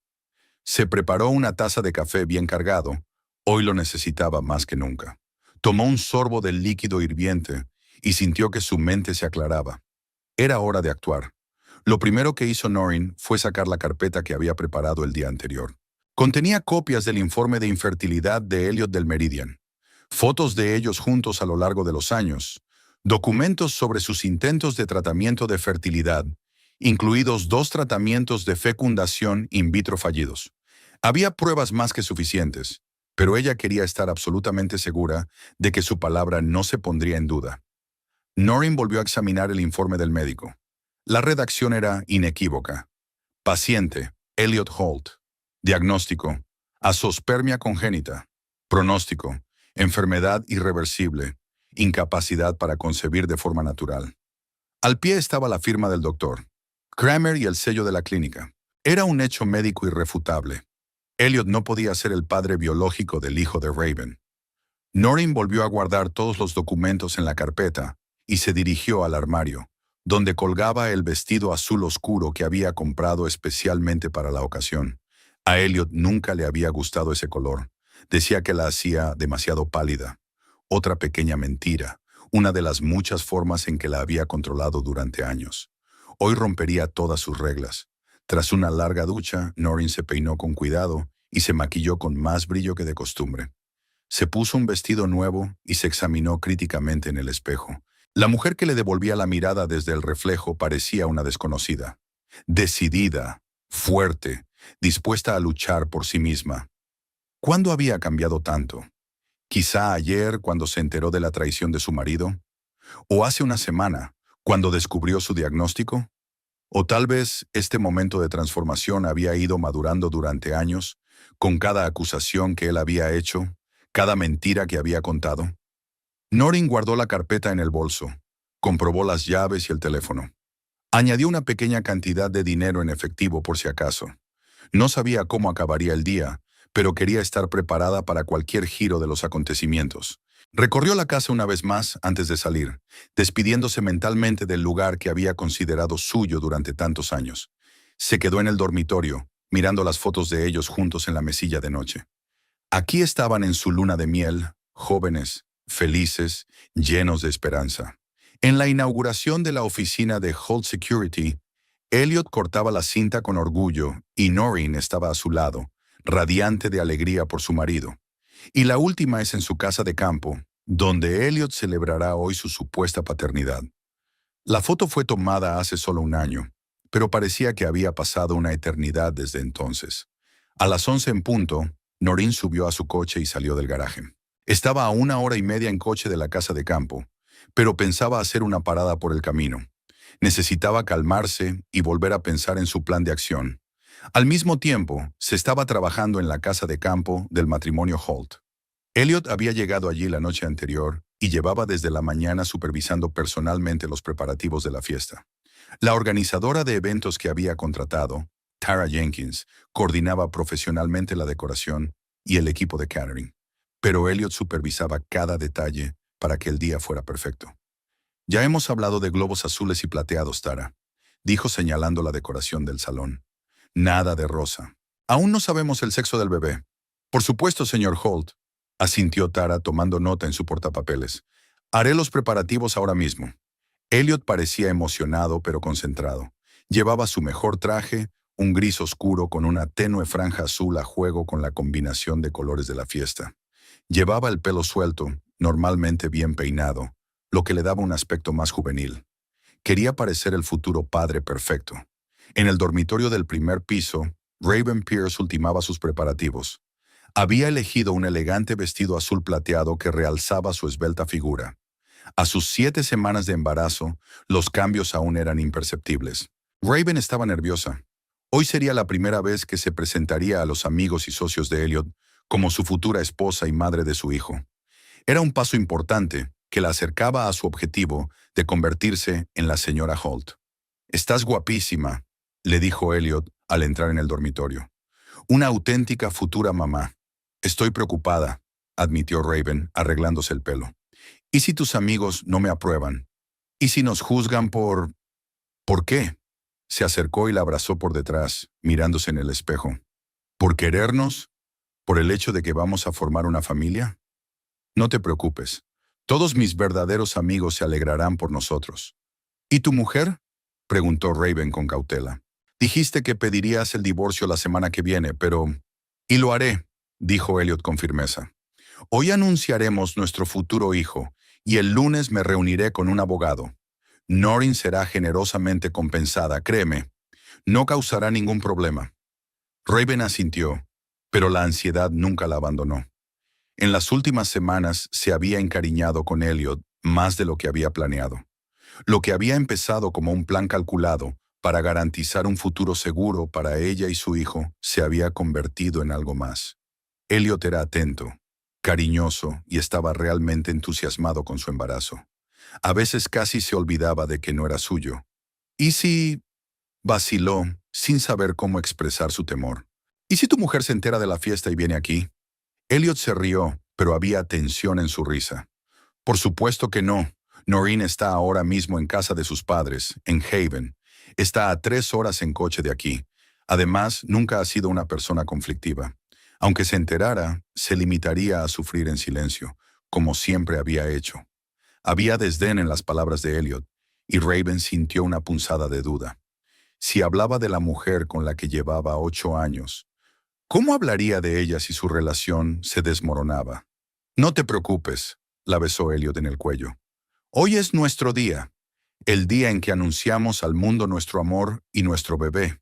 Se preparó una taza de café bien cargado. Hoy lo necesitaba más que nunca. Tomó un sorbo del líquido hirviente y sintió que su mente se aclaraba. Era hora de actuar. Lo primero que hizo Noreen fue sacar la carpeta que había preparado el día anterior. Contenía copias del informe de infertilidad de Elliot del Meridian, fotos de ellos juntos a lo largo de los años, documentos sobre sus intentos de tratamiento de fertilidad, incluidos 2 tratamientos de fecundación in vitro fallidos. Había pruebas más que suficientes, pero ella quería estar absolutamente segura de que su palabra no se pondría en duda. Noreen volvió a examinar el informe del médico. La redacción era inequívoca. Paciente, Elliot Holt. Diagnóstico, azospermia congénita. Pronóstico, enfermedad irreversible, incapacidad para concebir de forma natural. Al pie estaba la firma del doctor, Kramer y el sello de la clínica. Era un hecho médico irrefutable. Elliot no podía ser el padre biológico del hijo de Raven. Noreen volvió a guardar todos los documentos en la carpeta y se dirigió al armario, donde colgaba el vestido azul oscuro que había comprado especialmente para la ocasión. A Elliot nunca le había gustado ese color. Decía que la hacía demasiado pálida. Otra pequeña mentira, una de las muchas formas en que la había controlado durante años. Hoy rompería todas sus reglas. Tras una larga ducha, Noreen se peinó con cuidado y se maquilló con más brillo que de costumbre. Se puso un vestido nuevo y se examinó críticamente en el espejo. La mujer que le devolvía la mirada desde el reflejo parecía una desconocida. Decidida, fuerte, dispuesta a luchar por sí misma. ¿Cuándo había cambiado tanto? Quizá ayer, cuando se enteró de la traición de su marido, o hace una semana, cuando descubrió su diagnóstico, o tal vez este momento de transformación había ido madurando durante años, con cada acusación que él había hecho, cada mentira que había contado. Noreen guardó la carpeta en el bolso, comprobó las llaves y el teléfono. Añadió una pequeña cantidad de dinero en efectivo por si acaso. No sabía cómo acabaría el día, pero quería estar preparada para cualquier giro de los acontecimientos. Recorrió la casa una vez más antes de salir, despidiéndose mentalmente del lugar que había considerado suyo durante tantos años. Se quedó en el dormitorio, mirando las fotos de ellos juntos en la mesilla de noche. Aquí estaban en su luna de miel, jóvenes, felices, llenos de esperanza. En la inauguración de la oficina de Holt Security, Elliot cortaba la cinta con orgullo y Noreen estaba a su lado, radiante de alegría por su marido. Y la última es en su casa de campo, donde Elliot celebrará hoy su supuesta paternidad. La foto fue tomada hace solo un año, pero parecía que había pasado una eternidad desde entonces. A las 11 en punto, Noreen subió a su coche y salió del garaje. Estaba a 1 hora y media en coche de la casa de campo, pero pensaba hacer una parada por el camino. Necesitaba calmarse y volver a pensar en su plan de acción. Al mismo tiempo, se estaba trabajando en la casa de campo del matrimonio Holt. Elliot había llegado allí la noche anterior y llevaba desde la mañana supervisando personalmente los preparativos de la fiesta. La organizadora de eventos que había contratado, Tara Jenkins, coordinaba profesionalmente la decoración y el equipo de catering. Pero Elliot supervisaba cada detalle para que el día fuera perfecto. «Ya hemos hablado de globos azules y plateados, Tara», dijo señalando la decoración del salón. «Nada de rosa. Aún no sabemos el sexo del bebé». «Por supuesto, señor Holt», asintió Tara tomando nota en su portapapeles. «Haré los preparativos ahora mismo». Elliot parecía emocionado pero concentrado. Llevaba su mejor traje, un gris oscuro con una tenue franja azul a juego con la combinación de colores de la fiesta. Llevaba el pelo suelto, normalmente bien peinado, lo que le daba un aspecto más juvenil. Quería parecer el futuro padre perfecto. En el dormitorio del primer piso, Raven Pierce ultimaba sus preparativos. Había elegido un elegante vestido azul plateado que realzaba su esbelta figura. A sus 7 semanas de embarazo, los cambios aún eran imperceptibles. Raven estaba nerviosa. Hoy sería la primera vez que se presentaría a los amigos y socios de Elliot como su futura esposa y madre de su hijo. Era un paso importante que la acercaba a su objetivo de convertirse en la señora Holt. «Estás guapísima», le dijo Elliot al entrar en el dormitorio. «Una auténtica futura mamá». «Estoy preocupada», admitió Raven, arreglándose el pelo. «¿Y si tus amigos no me aprueban? ¿Y si nos juzgan por...?» «¿Por qué?». Se acercó y la abrazó por detrás, mirándose en el espejo. «¿Por querernos? ¿Por el hecho de que vamos a formar una familia? No te preocupes. Todos mis verdaderos amigos se alegrarán por nosotros». «¿Y tu mujer?», preguntó Raven con cautela. «Dijiste que pedirías el divorcio la semana que viene, pero...». «Y lo haré», dijo Elliot con firmeza. «Hoy anunciaremos nuestro futuro hijo, y el lunes me reuniré con un abogado. Noreen será generosamente compensada, créeme. No causará ningún problema». Raven asintió, pero la ansiedad nunca la abandonó. En las últimas semanas se había encariñado con Elliot más de lo que había planeado. Lo que había empezado como un plan calculado para garantizar un futuro seguro para ella y su hijo se había convertido en algo más. Elliot era atento, cariñoso y estaba realmente entusiasmado con su embarazo. A veces casi se olvidaba de que no era suyo. ¿Y si...? Vaciló, sin saber cómo expresar su temor. ¿Y si tu mujer se entera de la fiesta y viene aquí? Elliot se rió, pero había tensión en su risa. Por supuesto que no. Noreen está ahora mismo en casa de sus padres, en Haven. Está a 3 horas en coche de aquí. Además, nunca ha sido una persona conflictiva. Aunque se enterara, se limitaría a sufrir en silencio, como siempre había hecho. Había desdén en las palabras de Elliot, y Raven sintió una punzada de duda. Si hablaba de la mujer con la que llevaba 8 años, ¿cómo hablaría de ella si su relación se desmoronaba? «No te preocupes», la besó Elliot en el cuello. «Hoy es nuestro día, el día en que anunciamos al mundo nuestro amor y nuestro bebé».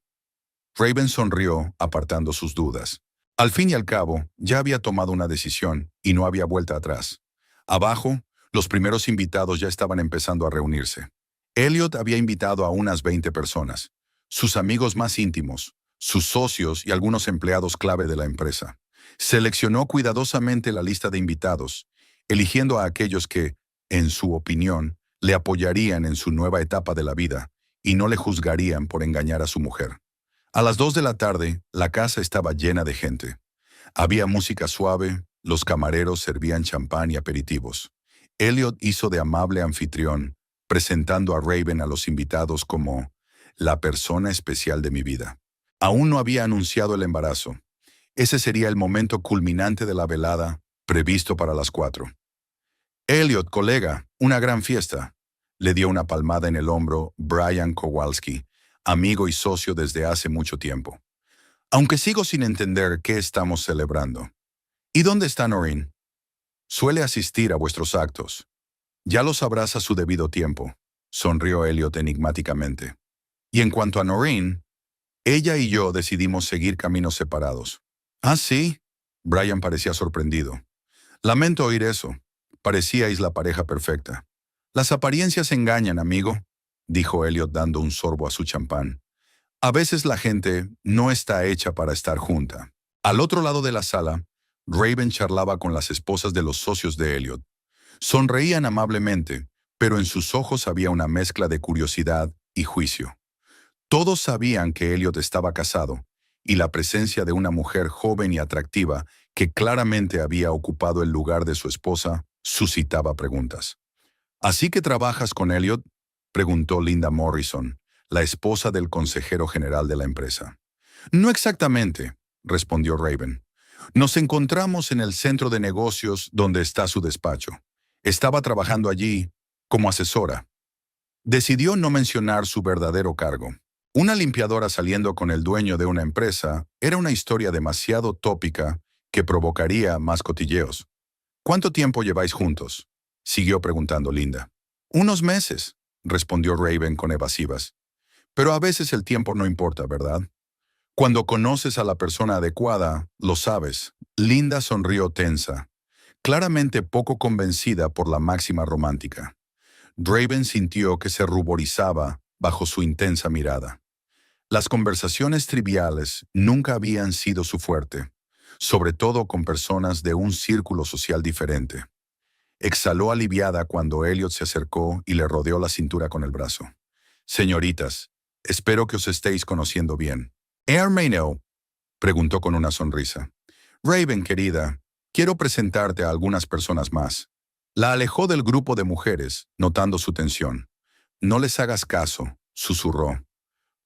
Raven sonrió, apartando sus dudas. Al fin y al cabo, ya había tomado una decisión y no había vuelta atrás. Abajo, los primeros invitados ya estaban empezando a reunirse. Elliot había invitado a unas 20 personas, sus amigos más íntimos, sus socios y algunos empleados clave de la empresa. Seleccionó cuidadosamente la lista de invitados, eligiendo a aquellos que, en su opinión, le apoyarían en su nueva etapa de la vida y no le juzgarían por engañar a su mujer. A las 2 de la tarde, la casa estaba llena de gente. Había música suave, los camareros servían champán y aperitivos. Elliot hizo de amable anfitrión, presentando a Raven a los invitados como la persona especial de mi vida. Aún no había anunciado el embarazo. Ese sería el momento culminante de la velada, previsto para las 4. «Elliot, colega, una gran fiesta», le dio una palmada en el hombro Brian Kowalski, amigo y socio desde hace mucho tiempo. «Aunque sigo sin entender qué estamos celebrando». «¿Y dónde está Noreen?» «Suele asistir a vuestros actos». «Ya lo sabrás a su debido tiempo», sonrió Elliot enigmáticamente. «Y en cuanto a Noreen, ella y yo decidimos seguir caminos separados». «¿Ah, sí?». Brian parecía sorprendido. «Lamento oír eso. Parecíais la pareja perfecta». «Las apariencias engañan, amigo», dijo Elliot dando un sorbo a su champán. «A veces la gente no está hecha para estar junta». Al otro lado de la sala, Raven charlaba con las esposas de los socios de Elliot. Sonreían amablemente, pero en sus ojos había una mezcla de curiosidad y juicio. Todos sabían que Elliot estaba casado, y la presencia de una mujer joven y atractiva que claramente había ocupado el lugar de su esposa suscitaba preguntas. «¿Así que trabajas con Elliot?», preguntó Linda Morrison, la esposa del consejero general de la empresa. «No exactamente», respondió Raven. «Nos encontramos en el centro de negocios donde está su despacho. Estaba trabajando allí como asesora». Decidió no mencionar su verdadero cargo. Una limpiadora saliendo con el dueño de una empresa era una historia demasiado tópica que provocaría más cotilleos. «¿Cuánto tiempo lleváis juntos?», siguió preguntando Linda. «Unos meses», respondió Raven con evasivas. «Pero a veces el tiempo no importa, ¿verdad? Cuando conoces a la persona adecuada, lo sabes». Linda sonrió tensa, claramente poco convencida por la máxima romántica. Raven sintió que se ruborizaba bajo su intensa mirada. Las conversaciones triviales nunca habían sido su fuerte. sobre todo con personas de un círculo social diferente. Exhaló aliviada cuando Elliot se acercó y le rodeó la cintura con el brazo. Señoritas, espero que os estéis conociendo bien. ¿Air Maynell? Preguntó con una sonrisa. Raven, querida, quiero presentarte a algunas personas más. La alejó del grupo de mujeres, notando su tensión. No les hagas caso, susurró.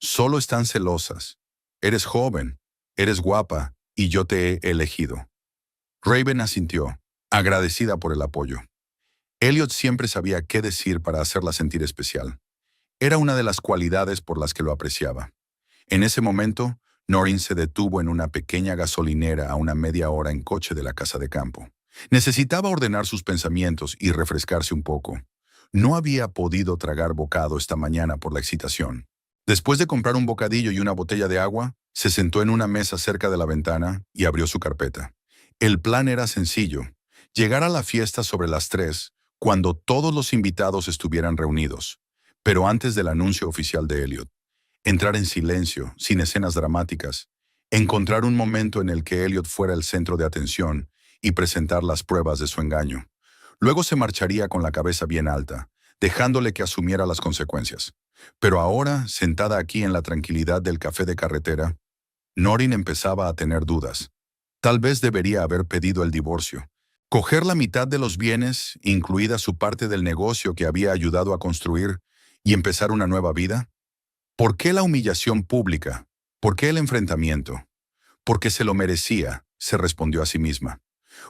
Solo están celosas. Eres joven, eres guapa, y yo te he elegido. Raven asintió, agradecida por el apoyo. Elliot siempre sabía qué decir para hacerla sentir especial. Era una de las cualidades por las que lo apreciaba. En ese momento, Noreen se detuvo en una pequeña gasolinera a una media hora en coche de la casa de campo. Necesitaba ordenar sus pensamientos y refrescarse un poco. No había podido tragar bocado esta mañana por la excitación. Después de comprar un bocadillo y una botella de agua, se sentó en una mesa cerca de la ventana y abrió su carpeta. El plan era sencillo: llegar a la fiesta sobre las 3, cuando todos los invitados estuvieran reunidos, pero antes del anuncio oficial de Elliot. Entrar en silencio, sin escenas dramáticas, encontrar un momento en el que Elliot fuera el centro de atención y presentar las pruebas de su engaño. Luego se marcharía con la cabeza bien alta, dejándole que asumiera las consecuencias. Pero ahora, sentada aquí en la tranquilidad del café de carretera, Noreen empezaba a tener dudas. Tal vez debería haber pedido el divorcio. Coger la mitad de los bienes, incluida su parte del negocio que había ayudado a construir, y empezar una nueva vida. ¿Por qué la humillación pública? ¿Por qué el enfrentamiento? Porque se lo merecía, se respondió a sí misma.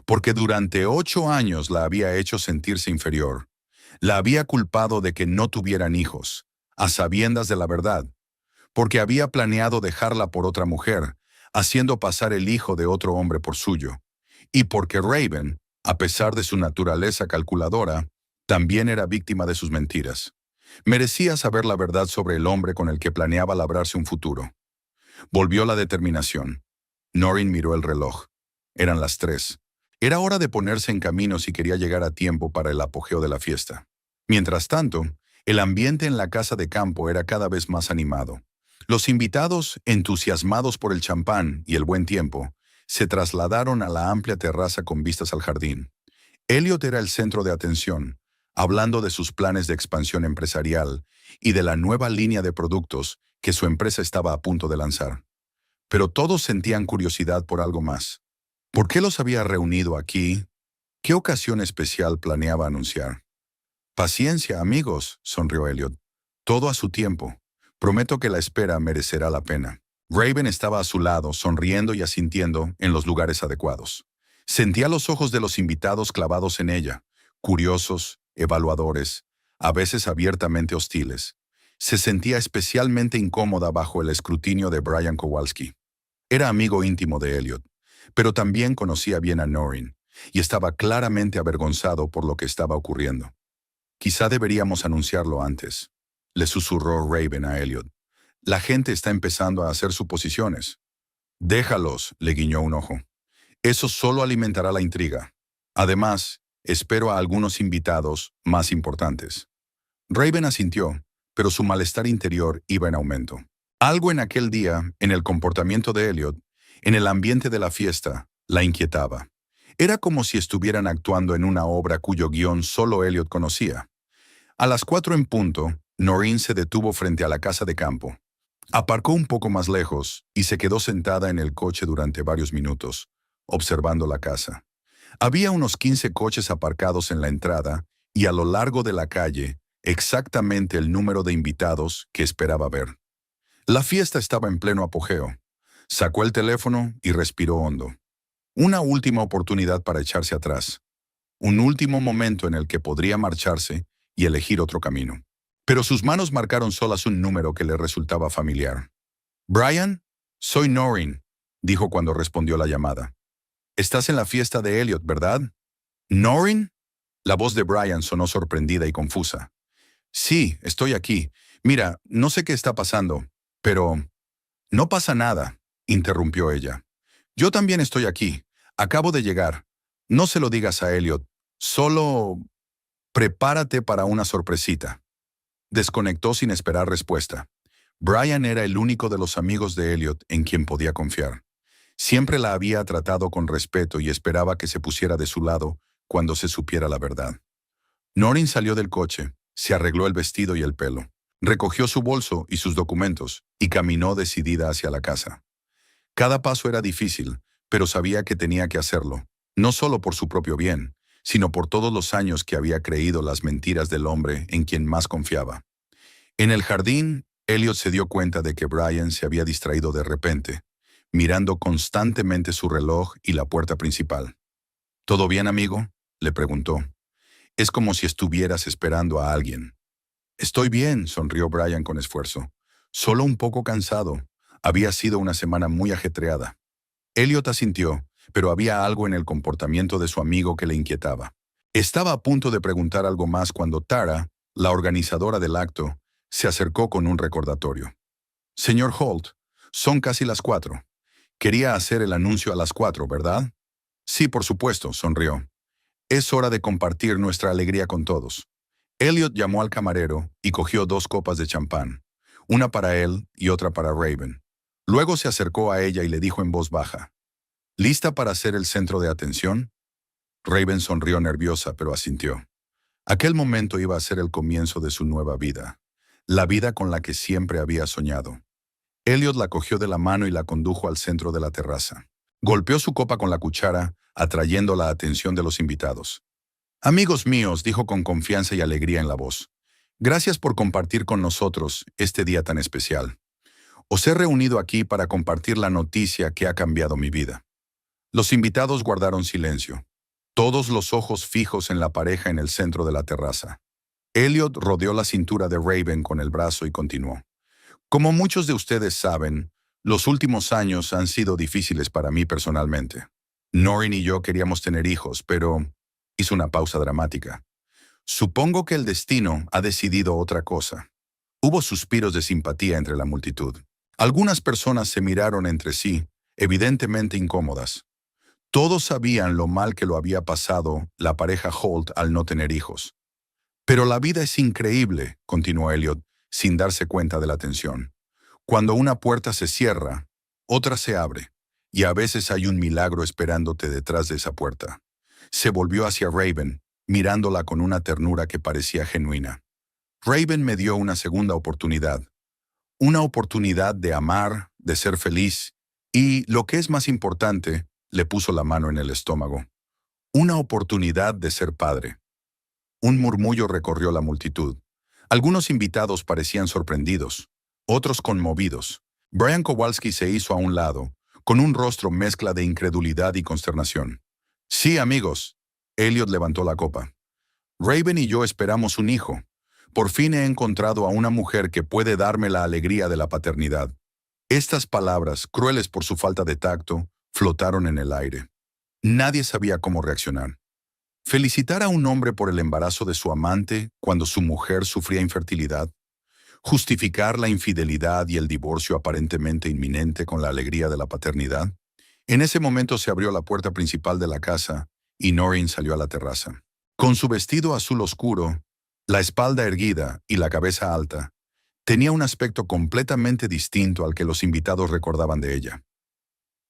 Porque durante 8 años la había hecho sentirse inferior. La había culpado de que no tuvieran hijos, a sabiendas de la verdad. Porque había planeado dejarla por otra mujer, haciendo pasar el hijo de otro hombre por suyo. Y porque Raven, a pesar de su naturaleza calculadora, también era víctima de sus mentiras. Merecía saber la verdad sobre el hombre con el que planeaba labrarse un futuro. Volvió la determinación. Noreen miró el reloj. Eran las 3. Era hora de ponerse en camino si quería llegar a tiempo para el apogeo de la fiesta. Mientras tanto, el ambiente en la casa de campo era cada vez más animado. Los invitados, entusiasmados por el champán y el buen tiempo, se trasladaron a la amplia terraza con vistas al jardín. Elliot era el centro de atención, hablando de sus planes de expansión empresarial y de la nueva línea de productos que su empresa estaba a punto de lanzar. Pero todos sentían curiosidad por algo más. ¿Por qué los había reunido aquí? ¿Qué ocasión especial planeaba anunciar? Paciencia, amigos, sonrió Elliot. Todo a su tiempo. Prometo que la espera merecerá la pena. Raven estaba a su lado, sonriendo y asintiendo en los lugares adecuados. Sentía los ojos de los invitados clavados en ella, curiosos, evaluadores, a veces abiertamente hostiles. Se sentía especialmente incómoda bajo el escrutinio de Brian Kowalski. Era amigo íntimo de Elliot, pero también conocía bien a Noreen, y estaba claramente avergonzado por lo que estaba ocurriendo. Quizá deberíamos anunciarlo antes, le susurró Raven a Elliot. La gente está empezando a hacer suposiciones. Déjalos, le guiñó un ojo. Eso solo alimentará la intriga. Además, espero a algunos invitados más importantes. Raven asintió, pero su malestar interior iba en aumento. Algo en aquel día, en el comportamiento de Elliot, en el ambiente de la fiesta, la inquietaba. Era como si estuvieran actuando en una obra cuyo guión solo Elliot conocía. A las 4 en punto, Noreen se detuvo frente a la casa de campo. Aparcó un poco más lejos y se quedó sentada en el coche durante varios minutos, observando la casa. Había unos 15 coches aparcados en la entrada y a lo largo de la calle, exactamente el número de invitados que esperaba ver. La fiesta estaba en pleno apogeo. Sacó el teléfono y respiró hondo. Una última oportunidad para echarse atrás. Un último momento en el que podría marcharse y elegir otro camino. Pero sus manos marcaron solas un número que le resultaba familiar. «Brian, soy Noreen», dijo cuando respondió la llamada. «Estás en la fiesta de Elliot, ¿verdad?» «¿Noreen?» La voz de Brian sonó sorprendida y confusa. «Sí, estoy aquí. Mira, no sé qué está pasando, pero...» «No pasa nada», interrumpió ella. «Yo también estoy aquí. Acabo de llegar. No se lo digas a Elliot. Solo... prepárate para una sorpresita». Desconectó sin esperar respuesta. Brian era el único de los amigos de Elliot en quien podía confiar. Siempre la había tratado con respeto y esperaba que se pusiera de su lado cuando se supiera la verdad. Noreen salió del coche, se arregló el vestido y el pelo, recogió su bolso y sus documentos y caminó decidida hacia la casa. Cada paso era difícil, pero sabía que tenía que hacerlo, no solo por su propio bien, sino por todos los años que había creído las mentiras del hombre en quien más confiaba. En el jardín, Elliot se dio cuenta de que Brian se había distraído de repente, mirando constantemente su reloj y la puerta principal. ¿Todo bien, amigo?, le preguntó. Es como si estuvieras esperando a alguien. Estoy bien, sonrió Brian con esfuerzo. Solo un poco cansado. Había sido una semana muy ajetreada. Elliot asintió, pero había algo en el comportamiento de su amigo que le inquietaba. Estaba a punto de preguntar algo más cuando Tara, la organizadora del acto, se acercó con un recordatorio. Señor Holt, son casi las 4. Quería hacer el anuncio a las 4, ¿verdad? Sí, por supuesto, sonrió. Es hora de compartir nuestra alegría con todos. Elliot llamó al camarero y cogió 2 copas de champán, una para él y otra para Raven. Luego se acercó a ella y le dijo en voz baja, ¿lista para ser el centro de atención? Raven sonrió nerviosa, pero asintió. Aquel momento iba a ser el comienzo de su nueva vida, la vida con la que siempre había soñado. Elliot la cogió de la mano y la condujo al centro de la terraza. Golpeó su copa con la cuchara, atrayendo la atención de los invitados. Amigos míos, dijo con confianza y alegría en la voz, gracias por compartir con nosotros este día tan especial. Os he reunido aquí para compartir la noticia que ha cambiado mi vida. Los invitados guardaron silencio, todos los ojos fijos en la pareja en el centro de la terraza. Elliot rodeó la cintura de Raven con el brazo y continuó. Como muchos de ustedes saben, los últimos años han sido difíciles para mí personalmente. Noreen y yo queríamos tener hijos, pero hizo una pausa dramática. Supongo que el destino ha decidido otra cosa. Hubo suspiros de simpatía entre la multitud. Algunas personas se miraron entre sí, evidentemente incómodas. Todos sabían lo mal que lo había pasado la pareja Holt al no tener hijos. Pero la vida es increíble, continuó Elliot, sin darse cuenta de la tensión. Cuando una puerta se cierra, otra se abre, y a veces hay un milagro esperándote detrás de esa puerta. Se volvió hacia Raven, mirándola con una ternura que parecía genuina. Raven me dio una segunda oportunidad. Una oportunidad de amar, de ser feliz, y, lo que es más importante, le puso la mano en el estómago. Una oportunidad de ser padre. Un murmullo recorrió la multitud. Algunos invitados parecían sorprendidos, otros conmovidos. Brian Kowalski se hizo a un lado, con un rostro mezcla de incredulidad y consternación. Sí, amigos. Elliot levantó la copa. Raven y yo esperamos un hijo. Por fin he encontrado a una mujer que puede darme la alegría de la paternidad. Estas palabras, crueles por su falta de tacto, flotaron en el aire. Nadie sabía cómo reaccionar. Felicitar a un hombre por el embarazo de su amante cuando su mujer sufría infertilidad. Justificar la infidelidad y el divorcio aparentemente inminente con la alegría de la paternidad. En ese momento se abrió la puerta principal de la casa y Noreen salió a la terraza. Con su vestido azul oscuro, la espalda erguida y la cabeza alta, tenía un aspecto completamente distinto al que los invitados recordaban de ella.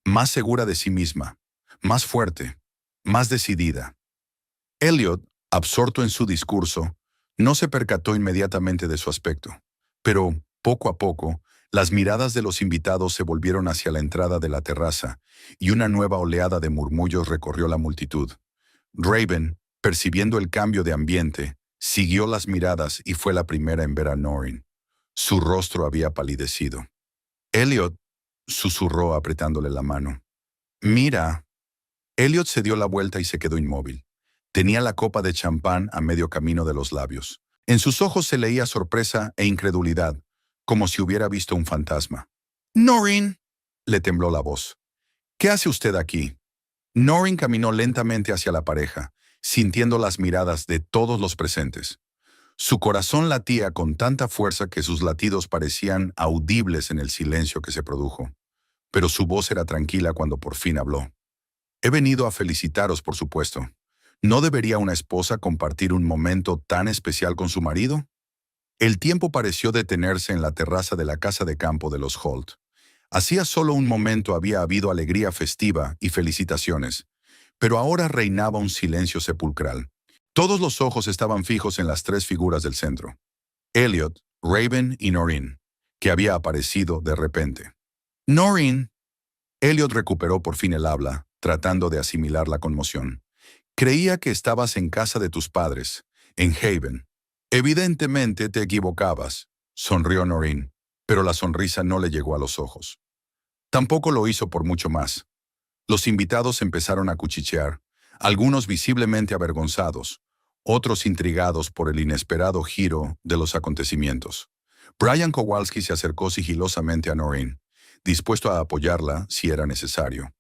Más segura de sí misma, más fuerte, más decidida. Elliot, absorto en su discurso, no se percató inmediatamente de su aspecto, pero, poco a poco, las miradas de los invitados se volvieron hacia la entrada de la terraza y una nueva oleada de murmullos recorrió la multitud. Raven, percibiendo el cambio de ambiente, siguió las miradas y fue la primera en ver a Noreen. Su rostro había palidecido. Elliot, susurró apretándole la mano. Mira. Elliot se dio la vuelta y se quedó inmóvil. Tenía la copa de champán a medio camino de los labios. En sus ojos se leía sorpresa e incredulidad, como si hubiera visto un fantasma. «Noreen», le tembló la voz. «¿Qué hace usted aquí?» Noreen caminó lentamente hacia la pareja, sintiendo las miradas de todos los presentes. Su corazón latía con tanta fuerza que sus latidos parecían audibles en el silencio que se produjo. Pero su voz era tranquila cuando por fin habló. «He venido a felicitaros, por supuesto. ¿No debería una esposa compartir un momento tan especial con su marido?» El tiempo pareció detenerse en la terraza de la casa de campo de los Holt. Hacía solo un momento había habido alegría festiva y felicitaciones, pero ahora reinaba un silencio sepulcral. Todos los ojos estaban fijos en las tres figuras del centro: Elliot, Raven y Noreen, que había aparecido de repente. Noreen. Elliot recuperó por fin el habla, tratando de asimilar la conmoción. Creía que estabas en casa de tus padres, en Haven. Evidentemente te equivocabas, sonrió Noreen, pero la sonrisa no le llegó a los ojos. Tampoco lo hizo por mucho más. Los invitados empezaron a cuchichear, algunos visiblemente avergonzados, otros intrigados por el inesperado giro de los acontecimientos. Brian Kowalski se acercó sigilosamente a Noreen, dispuesto a apoyarla si era necesario.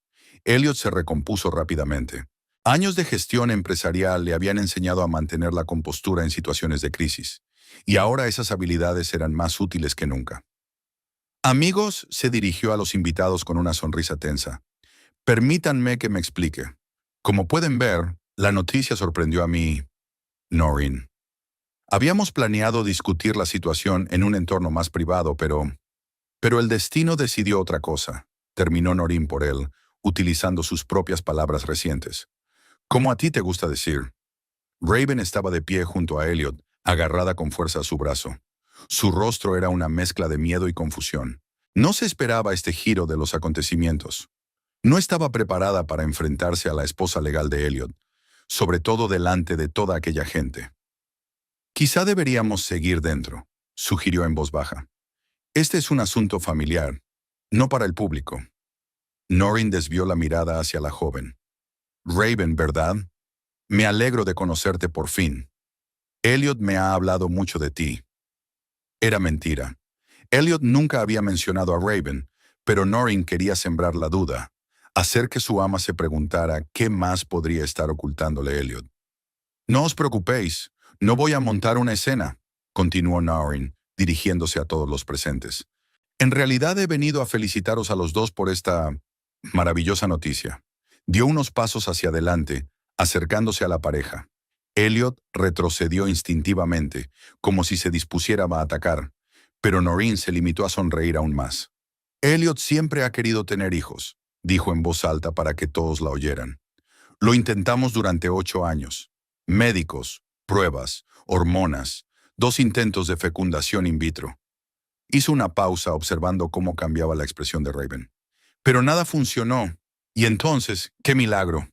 Elliot se recompuso rápidamente. Años de gestión empresarial le habían enseñado a mantener la compostura en situaciones de crisis, y ahora esas habilidades eran más útiles que nunca. Amigos, se dirigió a los invitados con una sonrisa tensa. Permítanme que me explique. Como pueden ver, la noticia sorprendió a mí, Noreen. Habíamos planeado discutir la situación en un entorno más privado, pero el destino decidió otra cosa, terminó Noreen por él, utilizando sus propias palabras recientes. Como a ti te gusta decir. Raven estaba de pie junto a Elliot, agarrada con fuerza a su brazo. Su rostro era una mezcla de miedo y confusión. No se esperaba este giro de los acontecimientos. No estaba preparada para enfrentarse a la esposa legal de Elliot, sobre todo delante de toda aquella gente. Quizá deberíamos seguir dentro, sugirió en voz baja. Este es un asunto familiar, no para el público. Noreen desvió la mirada hacia la joven. Raven, ¿verdad? Me alegro de conocerte por fin. Elliot me ha hablado mucho de ti. Era mentira. Elliot nunca había mencionado a Raven, pero Noreen quería sembrar la duda, hacer que su ama se preguntara qué más podría estar ocultándole Elliot. No os preocupéis, no voy a montar una escena, continuó Noreen, dirigiéndose a todos los presentes. En realidad he venido a felicitaros a los dos por esta maravillosa noticia. Dio unos pasos hacia adelante, acercándose a la pareja. Elliot retrocedió instintivamente, como si se dispusiera a atacar, pero Noreen se limitó a sonreír aún más. Elliot siempre ha querido tener hijos, dijo en voz alta para que todos la oyeran. Lo intentamos durante 8 años. Médicos, pruebas, hormonas, 2 intentos de fecundación in vitro. Hizo una pausa observando cómo cambiaba la expresión de Raven. Pero nada funcionó. Y entonces, ¡qué milagro!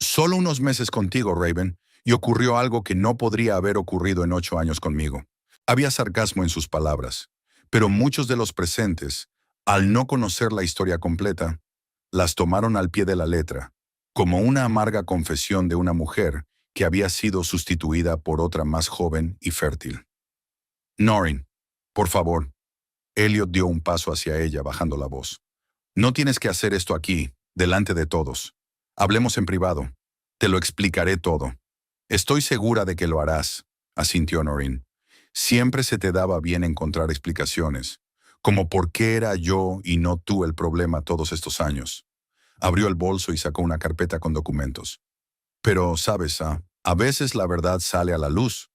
Solo unos meses contigo, Raven, y ocurrió algo que no podría haber ocurrido en 8 años conmigo. Había sarcasmo en sus palabras, pero muchos de los presentes, al no conocer la historia completa, las tomaron al pie de la letra, como una amarga confesión de una mujer que había sido sustituida por otra más joven y fértil. Noreen, por favor. Elliot dio un paso hacia ella, bajando la voz. No tienes que hacer esto aquí, delante de todos. Hablemos en privado. Te lo explicaré todo. Estoy segura de que lo harás, asintió Noreen. Siempre se te daba bien encontrar explicaciones, como por qué era yo y no tú el problema todos estos años. Abrió el bolso y sacó una carpeta con documentos. Pero, sabes, a veces la verdad sale a la luz,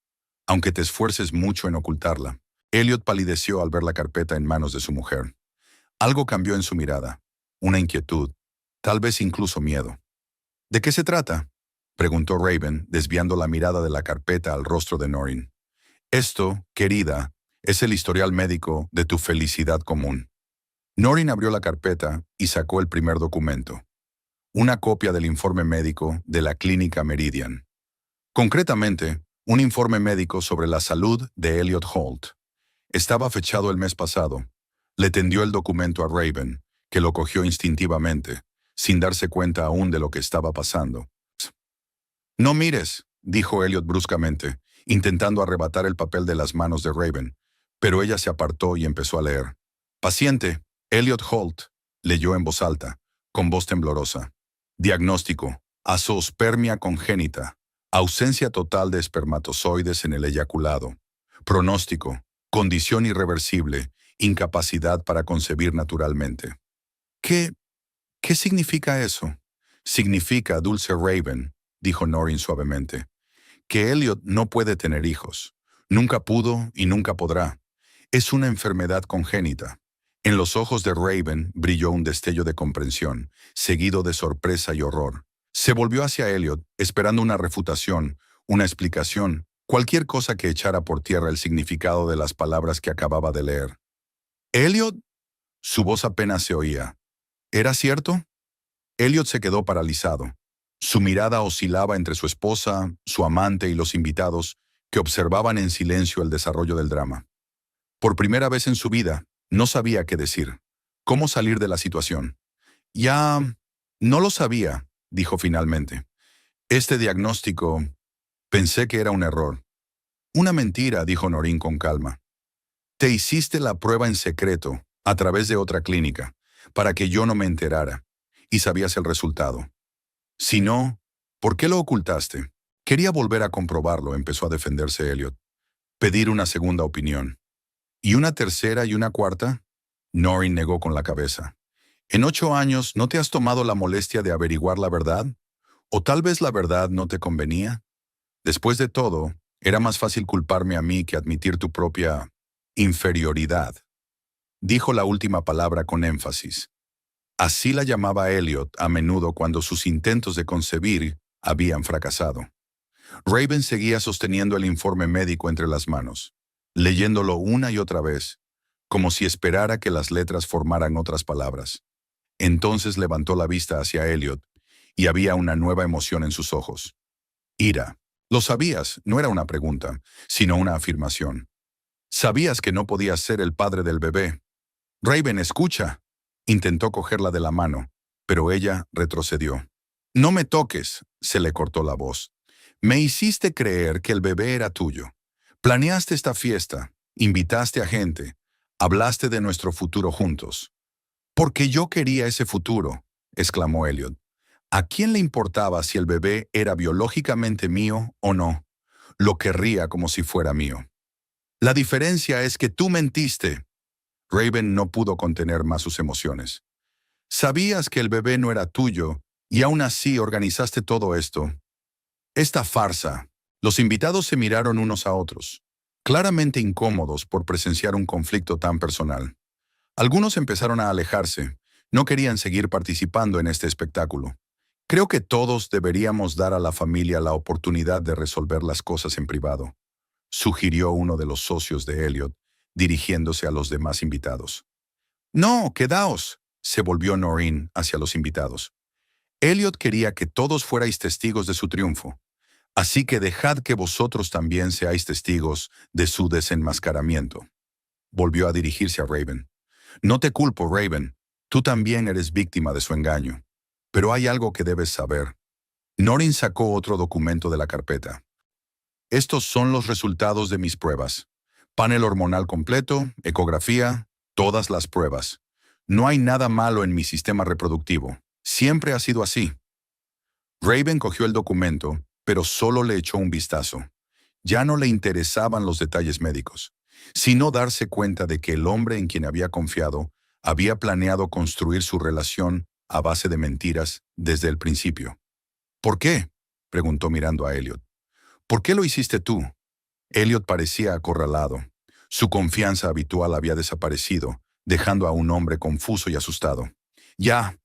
aunque te esfuerces mucho en ocultarla. Elliot palideció al ver la carpeta en manos de su mujer. Algo cambió en su mirada, una inquietud, tal vez incluso miedo. ¿De qué se trata?, preguntó Raven, desviando la mirada de la carpeta al rostro de Noreen. Esto, querida, es el historial médico de tu felicidad común. Noreen abrió la carpeta y sacó el primer documento, una copia del informe médico de la clínica Meridian. Concretamente, un informe médico sobre la salud de Elliot Holt. Estaba fechado el mes pasado. Le tendió el documento a Raven, que lo cogió instintivamente, sin darse cuenta aún de lo que estaba pasando. No mires, dijo Elliot bruscamente, intentando arrebatar el papel de las manos de Raven, pero ella se apartó y empezó a leer. Paciente, Elliot Holt, leyó en voz alta, con voz temblorosa. Diagnóstico, azoospermia congénita, ausencia total de espermatozoides en el eyaculado. Pronóstico, condición irreversible, incapacidad para concebir naturalmente. ¿Qué significa eso? Significa, dulce Raven, dijo Noreen suavemente, que Elliot no puede tener hijos. Nunca pudo y nunca podrá. Es una enfermedad congénita. En los ojos de Raven brilló un destello de comprensión, seguido de sorpresa y horror. Se volvió hacia Elliot, esperando una refutación, una explicación, cualquier cosa que echara por tierra el significado de las palabras que acababa de leer. ¿Elliot? Su voz apenas se oía. ¿Era cierto? Elliot se quedó paralizado. Su mirada oscilaba entre su esposa, su amante y los invitados, que observaban en silencio el desarrollo del drama. Por primera vez en su vida, no sabía qué decir. ¿Cómo salir de la situación? Ya no lo sabía, dijo finalmente. Este diagnóstico, pensé que era un error. Una mentira, dijo Noreen con calma. Te hiciste la prueba en secreto, a través de otra clínica, para que yo no me enterara, y sabías el resultado. Si no, ¿por qué lo ocultaste? Quería volver a comprobarlo, empezó a defenderse Elliot. Pedir una segunda opinión. ¿Y una tercera y una cuarta? Noreen negó con la cabeza. ¿En 8 años no te has tomado la molestia de averiguar la verdad? ¿O tal vez la verdad no te convenía? Después de todo, era más fácil culparme a mí que admitir tu propia inferioridad. Dijo la última palabra con énfasis. Así la llamaba Elliot a menudo cuando sus intentos de concebir habían fracasado. Raven seguía sosteniendo el informe médico entre las manos, leyéndolo una y otra vez, como si esperara que las letras formaran otras palabras. Entonces levantó la vista hacia Elliot, y había una nueva emoción en sus ojos. Ira. Lo sabías, no era una pregunta, sino una afirmación. Sabías que no podías ser el padre del bebé. Raven, escucha. Intentó cogerla de la mano, pero ella retrocedió. No me toques, se le cortó la voz. Me hiciste creer que el bebé era tuyo. Planeaste esta fiesta, invitaste a gente, hablaste de nuestro futuro juntos. Porque yo quería ese futuro, exclamó Elliot. ¿A quién le importaba si el bebé era biológicamente mío o no? Lo querría como si fuera mío. La diferencia es que tú mentiste. Raven no pudo contener más sus emociones. Sabías que el bebé no era tuyo y aún así organizaste todo esto. Esta farsa. Los invitados se miraron unos a otros, claramente incómodos por presenciar un conflicto tan personal. Algunos empezaron a alejarse, no querían seguir participando en este espectáculo. Creo que todos deberíamos dar a la familia la oportunidad de resolver las cosas en privado, sugirió uno de los socios de Elliot, dirigiéndose a los demás invitados. No, quedaos, se volvió Noreen hacia los invitados. Elliot quería que todos fuerais testigos de su triunfo, así que dejad que vosotros también seáis testigos de su desenmascaramiento. Volvió a dirigirse a Raven. No te culpo, Raven. Tú también eres víctima de su engaño. Pero hay algo que debes saber. Noreen sacó otro documento de la carpeta. Estos son los resultados de mis pruebas. Panel hormonal completo, ecografía, todas las pruebas. No hay nada malo en mi sistema reproductivo. Siempre ha sido así. Raven cogió el documento, pero solo le echó un vistazo. Ya no le interesaban los detalles médicos, sino darse cuenta de que el hombre en quien había confiado había planeado construir su relación a base de mentiras desde el principio. ¿Por qué?, preguntó mirando a Elliot. ¿Por qué lo hiciste tú? Elliot parecía acorralado. Su confianza habitual había desaparecido, dejando a un hombre confuso y asustado. Ya,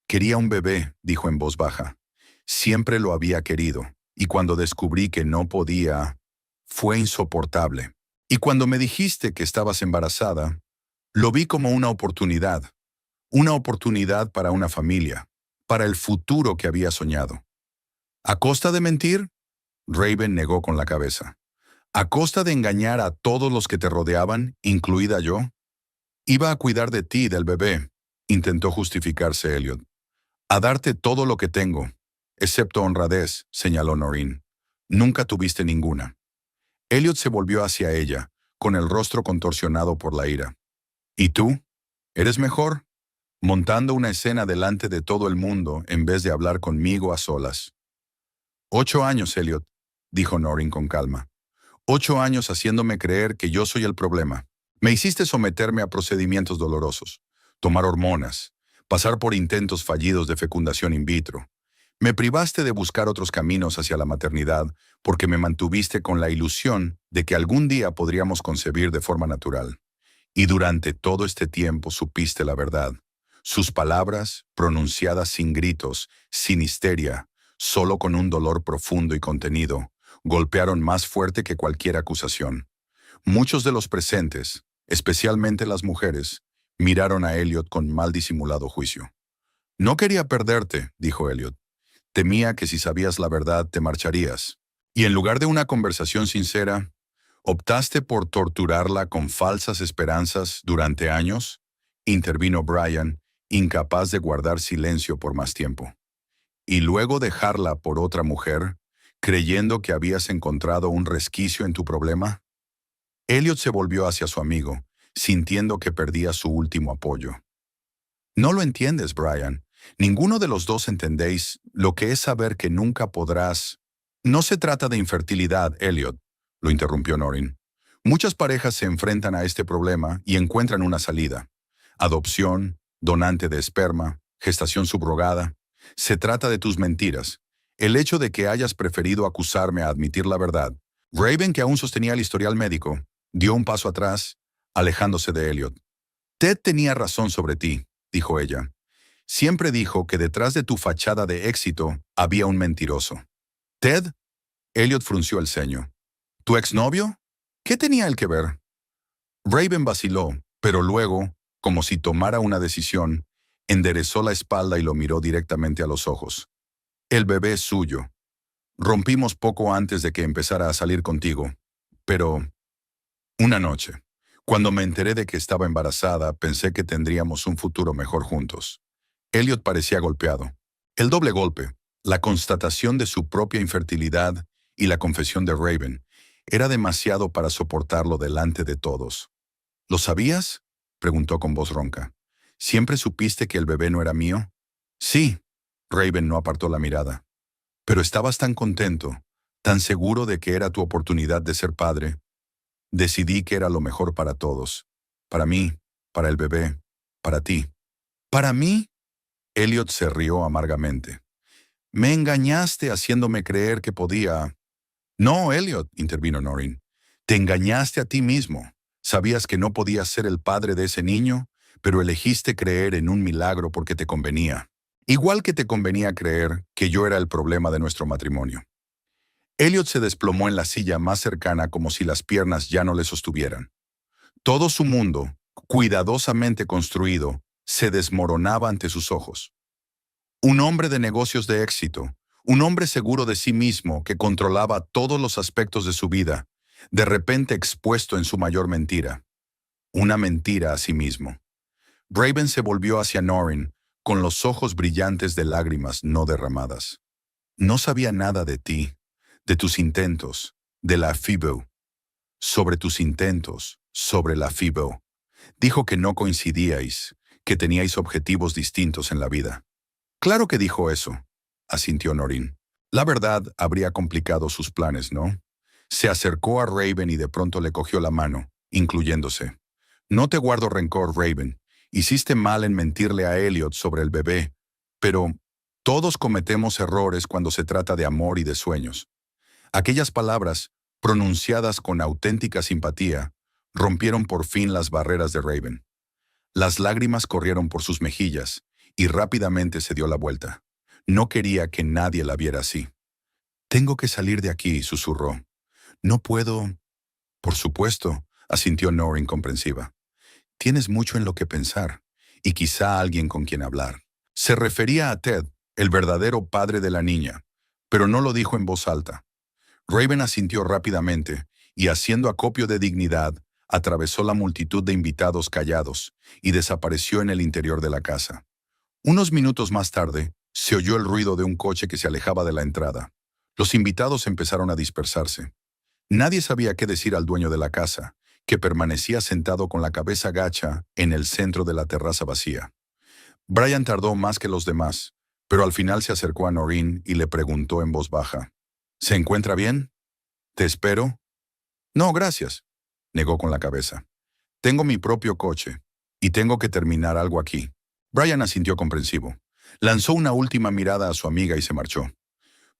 quería un bebé, dijo en voz baja. Siempre lo había querido, y cuando descubrí que no podía, fue insoportable. Y cuando me dijiste que estabas embarazada, lo vi como una oportunidad para una familia, para el futuro que había soñado. ¿A costa de mentir? Raven negó con la cabeza. ¿A costa de engañar a todos los que te rodeaban, incluida yo? Iba a cuidar de ti y del bebé, intentó justificarse Elliot. A darte todo lo que tengo, excepto honradez, señaló Noreen. Nunca tuviste ninguna. Elliot se volvió hacia ella, con el rostro contorsionado por la ira. ¿Y tú? ¿Eres mejor? Montando una escena delante de todo el mundo en vez de hablar conmigo a solas. 8 años, Elliot, dijo Noreen con calma. 8 años haciéndome creer que yo soy el problema. Me hiciste someterme a procedimientos dolorosos, tomar hormonas, pasar por intentos fallidos de fecundación in vitro. Me privaste de buscar otros caminos hacia la maternidad porque me mantuviste con la ilusión de que algún día podríamos concebir de forma natural. Y durante todo este tiempo supiste la verdad. Sus palabras, pronunciadas sin gritos, sin histeria, solo con un dolor profundo y contenido, golpearon más fuerte que cualquier acusación. Muchos de los presentes, especialmente las mujeres, miraron a Elliot con mal disimulado juicio. «No quería perderte», dijo Elliot. «Temía que si sabías la verdad te marcharías. Y en lugar de una conversación sincera, ¿optaste por torturarla con falsas esperanzas durante años?», intervino Brian, incapaz de guardar silencio por más tiempo. «¿Y luego dejarla por otra mujer, creyendo que habías encontrado un resquicio en tu problema?». Elliot se volvió hacia su amigo, sintiendo que perdía su último apoyo. «No lo entiendes, Brian. Ninguno de los dos entendéis lo que es saber que nunca podrás». «No se trata de infertilidad, Elliot», lo interrumpió Noreen. «Muchas parejas se enfrentan a este problema y encuentran una salida. Adopción, donante de esperma, gestación subrogada. Se trata de tus mentiras. El hecho de que hayas preferido acusarme a admitir la verdad». Raven, que aún sostenía el historial médico, dio un paso atrás, alejándose de Elliot. «Ted tenía razón sobre ti», dijo ella. «Siempre dijo que detrás de tu fachada de éxito había un mentiroso». «¿Ted?». Elliot frunció el ceño. «¿Tu exnovio? ¿Qué tenía él que ver?». Raven vaciló, pero luego, como si tomara una decisión, enderezó la espalda y lo miró directamente a los ojos. «El bebé es suyo. Rompimos poco antes de que empezara a salir contigo, pero una noche, cuando me enteré de que estaba embarazada, pensé que tendríamos un futuro mejor juntos». Elliot parecía golpeado. El doble golpe, la constatación de su propia infertilidad y la confesión de Raven, era demasiado para soportarlo delante de todos. «¿Lo sabías?», preguntó con voz ronca. «¿Siempre supiste que el bebé no era mío?». «Sí». Raven no apartó la mirada. «Pero estabas tan contento, tan seguro de que era tu oportunidad de ser padre». «Decidí que era lo mejor para todos. Para mí, para el bebé, para ti». «¿Para mí?». Elliot se rió amargamente. «Me engañaste haciéndome creer que podía». «No, Elliot», intervino Noreen. «Te engañaste a ti mismo. Sabías que no podías ser el padre de ese niño, pero elegiste creer en un milagro porque te convenía. Igual que te convenía creer que yo era el problema de nuestro matrimonio». Elliot se desplomó en la silla más cercana como si las piernas ya no le sostuvieran. Todo su mundo, cuidadosamente construido, se desmoronaba ante sus ojos. Un hombre de negocios de éxito, un hombre seguro de sí mismo que controlaba todos los aspectos de su vida, de repente expuesto en su mayor mentira. Una mentira a sí mismo. Raven se volvió hacia Noreen, con los ojos brillantes de lágrimas no derramadas. «No sabía nada de ti, de tus intentos, de la FIBO. Sobre tus intentos, sobre la FIBO. Dijo que no coincidíais, que teníais objetivos distintos en la vida». «Claro que dijo eso», asintió Noreen. «La verdad habría complicado sus planes, ¿no?». Se acercó a Raven y de pronto le cogió la mano, incluyéndose. «No te guardo rencor, Raven. Hiciste mal en mentirle a Elliot sobre el bebé, pero todos cometemos errores cuando se trata de amor y de sueños». Aquellas palabras, pronunciadas con auténtica simpatía, rompieron por fin las barreras de Raven. Las lágrimas corrieron por sus mejillas y rápidamente se dio la vuelta. No quería que nadie la viera así. «Tengo que salir de aquí», susurró. «No puedo». «Por supuesto», asintió Noreen comprensiva. «Tienes mucho en lo que pensar, y quizá alguien con quien hablar». Se refería a Ted, el verdadero padre de la niña, pero no lo dijo en voz alta. Raven asintió rápidamente, y haciendo acopio de dignidad, atravesó la multitud de invitados callados y desapareció en el interior de la casa. Unos minutos más tarde, se oyó el ruido de un coche que se alejaba de la entrada. Los invitados empezaron a dispersarse. Nadie sabía qué decir al dueño de la casa, que permanecía sentado con la cabeza gacha en el centro de la terraza vacía. Brian tardó más que los demás, pero al final se acercó a Noreen y le preguntó en voz baja. «¿Se encuentra bien? ¿Te espero?» «No, gracias», negó con la cabeza. «Tengo mi propio coche, y tengo que terminar algo aquí». Brian asintió comprensivo. Lanzó una última mirada a su amiga y se marchó.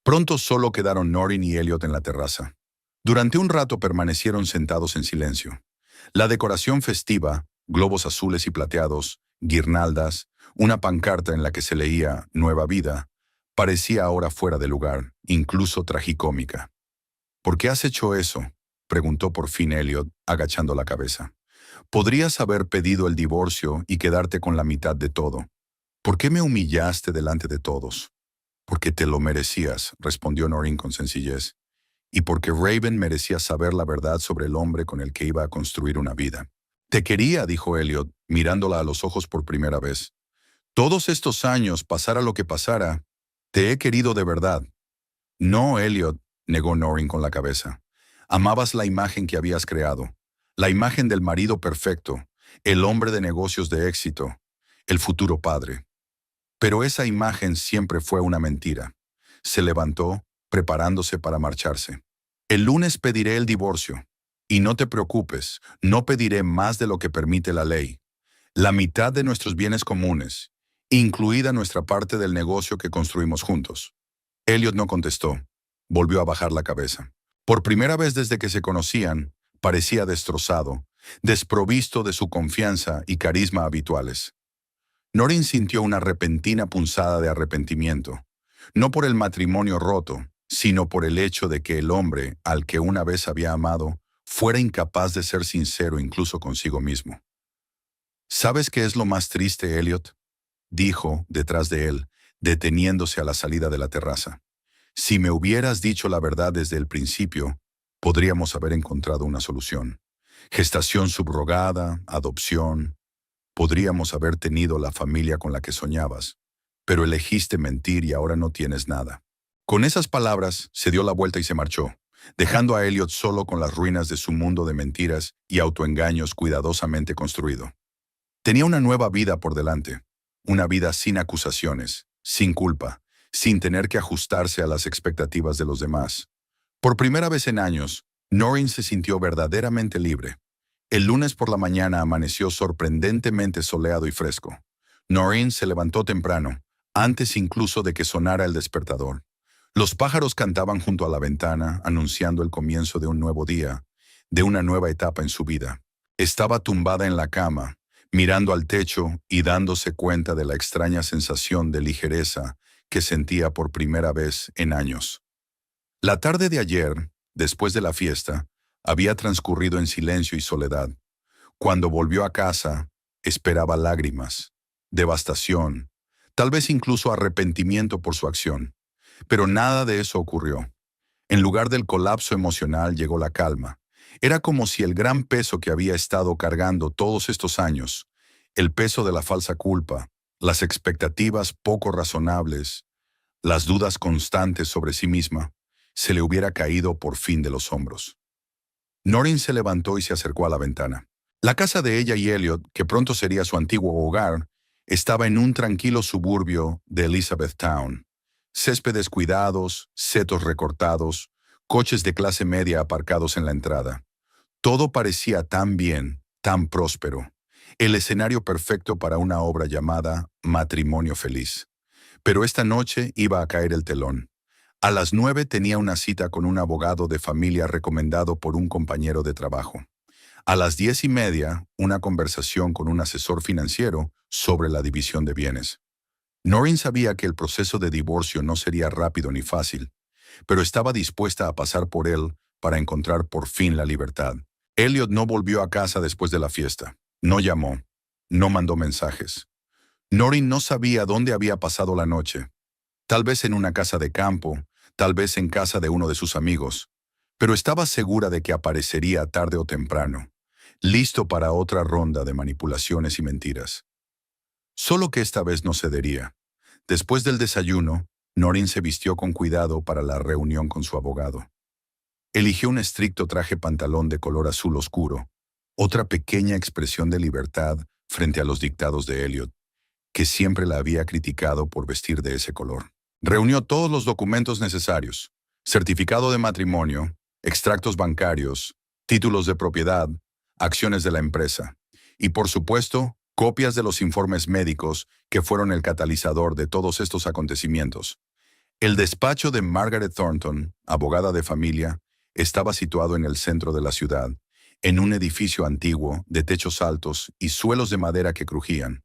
Pronto solo quedaron Noreen y Elliot en la terraza. Durante un rato permanecieron sentados en silencio. La decoración festiva, globos azules y plateados, guirnaldas, una pancarta en la que se leía Nueva Vida, parecía ahora fuera de lugar, incluso tragicómica. ¿Por qué has hecho eso?, preguntó por fin Elliot, agachando la cabeza. Podrías haber pedido el divorcio y quedarte con la mitad de todo. ¿Por qué me humillaste delante de todos? Porque te lo merecías, respondió Noreen con sencillez, y porque Raven merecía saber la verdad sobre el hombre con el que iba a construir una vida. Te quería, dijo Elliot, mirándola a los ojos por primera vez. Todos estos años, pasara lo que pasara, te he querido de verdad. No, Elliot, negó Noreen con la cabeza. Amabas la imagen que habías creado, la imagen del marido perfecto, el hombre de negocios de éxito, el futuro padre. Pero esa imagen siempre fue una mentira. Se levantó, preparándose para marcharse. El lunes pediré el divorcio. Y no te preocupes, no pediré más de lo que permite la ley. La mitad de nuestros bienes comunes, incluida nuestra parte del negocio que construimos juntos. Elliot no contestó. Volvió a bajar la cabeza. Por primera vez desde que se conocían, parecía destrozado, desprovisto de su confianza y carisma habituales. Noreen sintió una repentina punzada de arrepentimiento, no por el matrimonio roto, sino por el hecho de que el hombre, al que una vez había amado, fuera incapaz de ser sincero incluso consigo mismo. ¿Sabes qué es lo más triste, Elliot?, dijo, detrás de él, deteniéndose a la salida de la terraza. Si me hubieras dicho la verdad desde el principio, podríamos haber encontrado una solución. Gestación subrogada, adopción. Podríamos haber tenido la familia con la que soñabas, pero elegiste mentir y ahora no tienes nada. Con esas palabras, se dio la vuelta y se marchó, dejando a Elliot solo con las ruinas de su mundo de mentiras y autoengaños cuidadosamente construido. Tenía una nueva vida por delante, una vida sin acusaciones, sin culpa, sin tener que ajustarse a las expectativas de los demás. Por primera vez en años, Noreen se sintió verdaderamente libre. El lunes por la mañana amaneció sorprendentemente soleado y fresco. Noreen se levantó temprano, antes incluso de que sonara el despertador. Los pájaros cantaban junto a la ventana, anunciando el comienzo de un nuevo día, de una nueva etapa en su vida. Estaba tumbada en la cama, mirando al techo y dándose cuenta de la extraña sensación de ligereza que sentía por primera vez en años. La tarde de ayer, después de la fiesta, había transcurrido en silencio y soledad. Cuando volvió a casa, esperaba lágrimas, devastación, tal vez incluso arrepentimiento por su acción. Pero nada de eso ocurrió. En lugar del colapso emocional llegó la calma. Era como si el gran peso que había estado cargando todos estos años, el peso de la falsa culpa, las expectativas poco razonables, las dudas constantes sobre sí misma, se le hubiera caído por fin de los hombros. Noreen se levantó y se acercó a la ventana. La casa de ella y Elliot, que pronto sería su antiguo hogar, estaba en un tranquilo suburbio de Elizabethtown. Céspedes cuidados, setos recortados, coches de clase media aparcados en la entrada. Todo parecía tan bien, tan próspero. El escenario perfecto para una obra llamada Matrimonio Feliz. Pero esta noche iba a caer el telón. A las 9 tenía una cita con un abogado de familia recomendado por un compañero de trabajo. A las 10:30, una conversación con un asesor financiero sobre la división de bienes. Noreen sabía que el proceso de divorcio no sería rápido ni fácil, pero estaba dispuesta a pasar por él para encontrar por fin la libertad. Elliot no volvió a casa después de la fiesta. No llamó. No mandó mensajes. Noreen no sabía dónde había pasado la noche. Tal vez en una casa de campo, tal vez en casa de uno de sus amigos, pero estaba segura de que aparecería tarde o temprano, listo para otra ronda de manipulaciones y mentiras. Solo que esta vez no cedería. Después del desayuno, Noreen se vistió con cuidado para la reunión con su abogado. Eligió un estricto traje pantalón de color azul oscuro, otra pequeña expresión de libertad frente a los dictados de Elliot, que siempre la había criticado por vestir de ese color. Reunió todos los documentos necesarios: certificado de matrimonio, extractos bancarios, títulos de propiedad, acciones de la empresa y, por supuesto, copias de los informes médicos que fueron el catalizador de todos estos acontecimientos. El despacho de Margaret Thornton, abogada de familia, estaba situado en el centro de la ciudad, en un edificio antiguo, de techos altos y suelos de madera que crujían.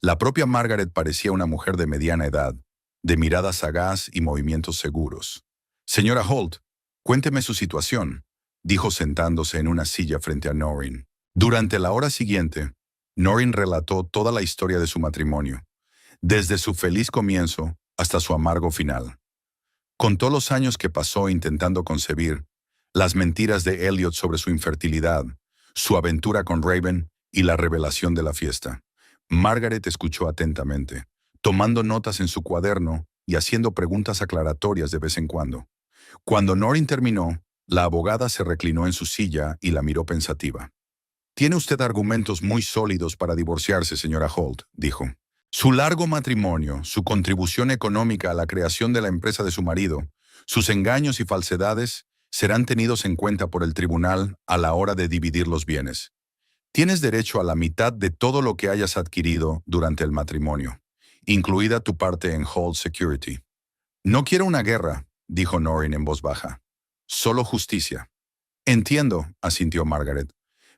La propia Margaret parecía una mujer de mediana edad, de mirada sagaz y movimientos seguros. «Señora Holt, cuénteme su situación», dijo sentándose en una silla frente a Noreen. Durante la hora siguiente, Noreen relató toda la historia de su matrimonio, desde su feliz comienzo hasta su amargo final. Contó los años que pasó intentando concebir, las mentiras de Elliot sobre su infertilidad, su aventura con Raven y la revelación de la fiesta. Margaret escuchó atentamente, tomando notas en su cuaderno y haciendo preguntas aclaratorias de vez en cuando. Cuando Noreen terminó, la abogada se reclinó en su silla y la miró pensativa. «Tiene usted argumentos muy sólidos para divorciarse, señora Holt», dijo. «Su largo matrimonio, su contribución económica a la creación de la empresa de su marido, sus engaños y falsedades serán tenidos en cuenta por el tribunal a la hora de dividir los bienes. Tienes derecho a la mitad de todo lo que hayas adquirido durante el matrimonio, incluida tu parte en Holt Security». «No quiero una guerra», dijo Noreen en voz baja. «Solo justicia». «Entiendo», asintió Margaret,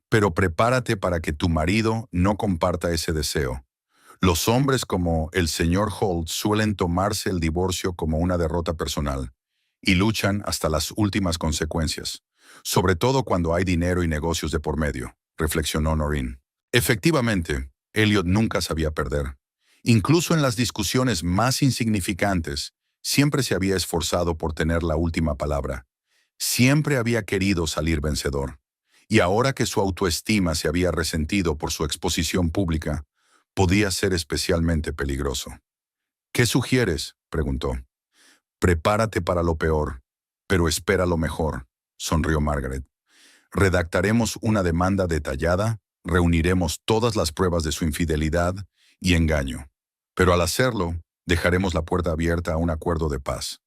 «pero prepárate para que tu marido no comparta ese deseo. Los hombres como el señor Holt suelen tomarse el divorcio como una derrota personal y luchan hasta las últimas consecuencias, sobre todo cuando hay dinero y negocios de por medio», reflexionó Noreen. Efectivamente, Elliot nunca sabía perder. Incluso en las discusiones más insignificantes, siempre se había esforzado por tener la última palabra. Siempre había querido salir vencedor. Y ahora que su autoestima se había resentido por su exposición pública, podía ser especialmente peligroso. «¿Qué sugieres?», preguntó. «Prepárate para lo peor, pero espera lo mejor», sonrió Margaret. «Redactaremos una demanda detallada, reuniremos todas las pruebas de su infidelidad y engaño. Pero al hacerlo, dejaremos la puerta abierta a un acuerdo de paz.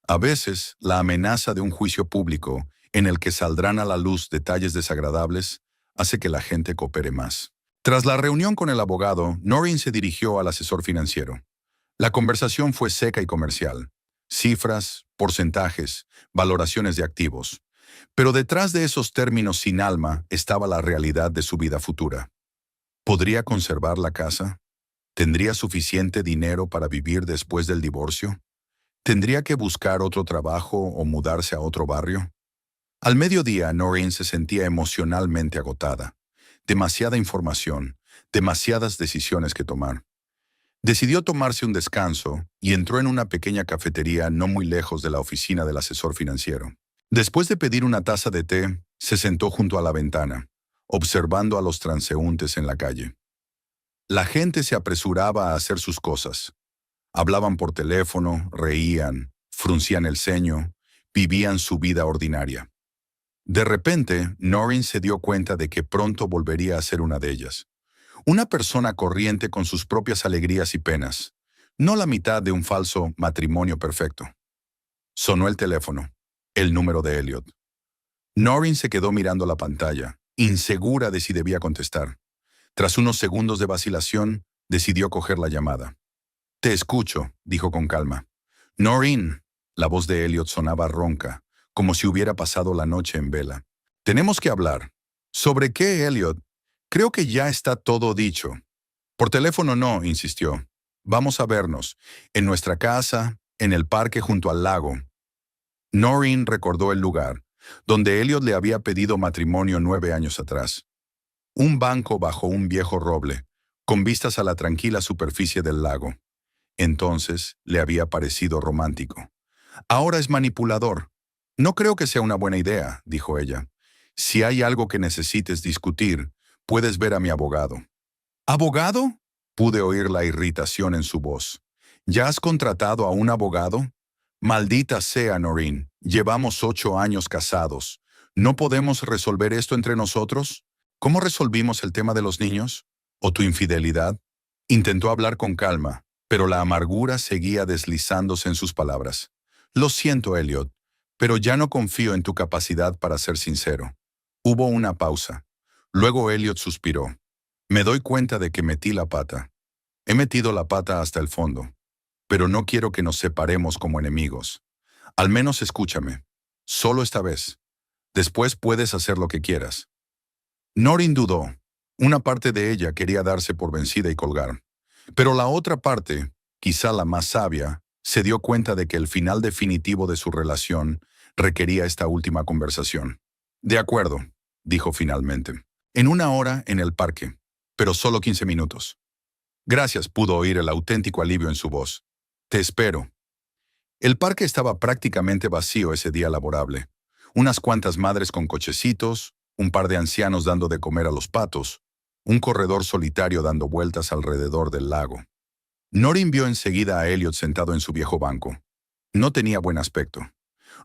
A veces, la amenaza de un juicio público en el que saldrán a la luz detalles desagradables hace que la gente coopere más». Tras la reunión con el abogado, Noreen se dirigió al asesor financiero. La conversación fue seca y comercial. Cifras, porcentajes, valoraciones de activos. Pero detrás de esos términos sin alma estaba la realidad de su vida futura. ¿Podría conservar la casa? ¿Tendría suficiente dinero para vivir después del divorcio? ¿Tendría que buscar otro trabajo o mudarse a otro barrio? Al mediodía, Noreen se sentía emocionalmente agotada. Demasiada información, demasiadas decisiones que tomar. Decidió tomarse un descanso y entró en una pequeña cafetería no muy lejos de la oficina del asesor financiero. Después de pedir una taza de té, se sentó junto a la ventana, observando a los transeúntes en la calle. La gente se apresuraba a hacer sus cosas. Hablaban por teléfono, reían, fruncían el ceño, vivían su vida ordinaria. De repente, Noreen se dio cuenta de que pronto volvería a ser una de ellas. Una persona corriente con sus propias alegrías y penas, no la mitad de un falso matrimonio perfecto. Sonó el teléfono, el número de Elliot. Noreen se quedó mirando la pantalla, insegura de si debía contestar. Tras unos segundos de vacilación, decidió coger la llamada. «Te escucho», dijo con calma. «Noreen», la voz de Elliot sonaba ronca, como si hubiera pasado la noche en vela. «Tenemos que hablar». «¿Sobre qué, Elliot?» «Creo que ya está todo dicho». «Por teléfono no», insistió. «Vamos a vernos, en nuestra casa, en el parque junto al lago». Noreen recordó el lugar, donde Elliot le había pedido matrimonio 9 años atrás. Un banco bajo un viejo roble, con vistas a la tranquila superficie del lago. Entonces le había parecido romántico. «Ahora es manipulador». «No creo que sea una buena idea», dijo ella. «Si hay algo que necesites discutir, puedes ver a mi abogado». «¿Abogado?», pude oír la irritación en su voz. «¿Ya has contratado a un abogado?» «Maldita sea, Noreen, llevamos 8 años casados. ¿No podemos resolver esto entre nosotros? ¿Cómo resolvimos el tema de los niños? ¿O tu infidelidad?» Intentó hablar con calma, pero la amargura seguía deslizándose en sus palabras. «Lo siento, Elliot, pero ya no confío en tu capacidad para ser sincero». Hubo una pausa. Luego Elliot suspiró. «Me doy cuenta de que metí la pata. He metido la pata hasta el fondo. Pero no quiero que nos separemos como enemigos. Al menos escúchame. Solo esta vez. Después puedes hacer lo que quieras. Noreen dudó. Una parte de ella quería darse por vencida y colgar. Pero la otra parte, quizá la más sabia, se dio cuenta de que el final definitivo de su relación requería esta última conversación. De acuerdo, dijo finalmente. En 1 hora en el parque, pero solo 15 minutos. Gracias, pudo oír el auténtico alivio en su voz. Te espero. El parque estaba prácticamente vacío ese día laborable. Unas cuantas madres con cochecitos, un par de ancianos dando de comer a los patos, un corredor solitario dando vueltas alrededor del lago. Noreen vio enseguida a Elliot sentado en su viejo banco. No tenía buen aspecto.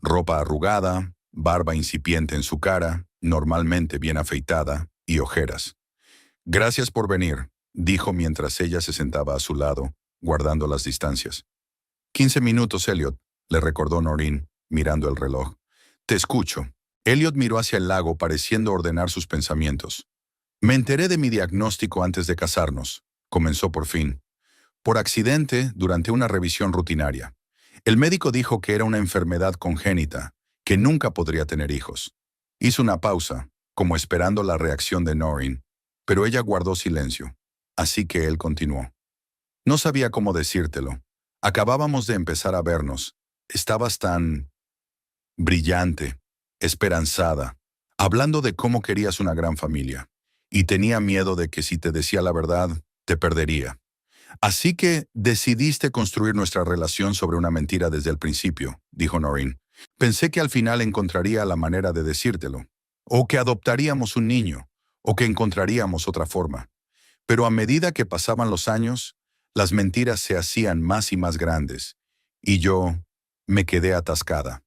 Ropa arrugada, barba incipiente en su cara, normalmente bien afeitada, y ojeras. Gracias por venir, dijo mientras ella se sentaba a su lado, guardando las distancias. 15 minutos, Elliot, le recordó Noreen, mirando el reloj. Te escucho. Elliot miró hacia el lago pareciendo ordenar sus pensamientos. Me enteré de mi diagnóstico antes de casarnos, comenzó por fin. Por accidente, durante una revisión rutinaria. El médico dijo que era una enfermedad congénita, que nunca podría tener hijos. Hizo una pausa, como esperando la reacción de Noreen, pero ella guardó silencio, así que él continuó. No sabía cómo decírtelo. Acabábamos de empezar a vernos. Estabas tan brillante, esperanzada, hablando de cómo querías una gran familia, y tenía miedo de que si te decía la verdad, te perdería. Así que decidiste construir nuestra relación sobre una mentira desde el principio, dijo Noreen. Pensé que al final encontraría la manera de decírtelo, o que adoptaríamos un niño, o que encontraríamos otra forma. Pero a medida que pasaban los años, las mentiras se hacían más y más grandes, y yo me quedé atascada.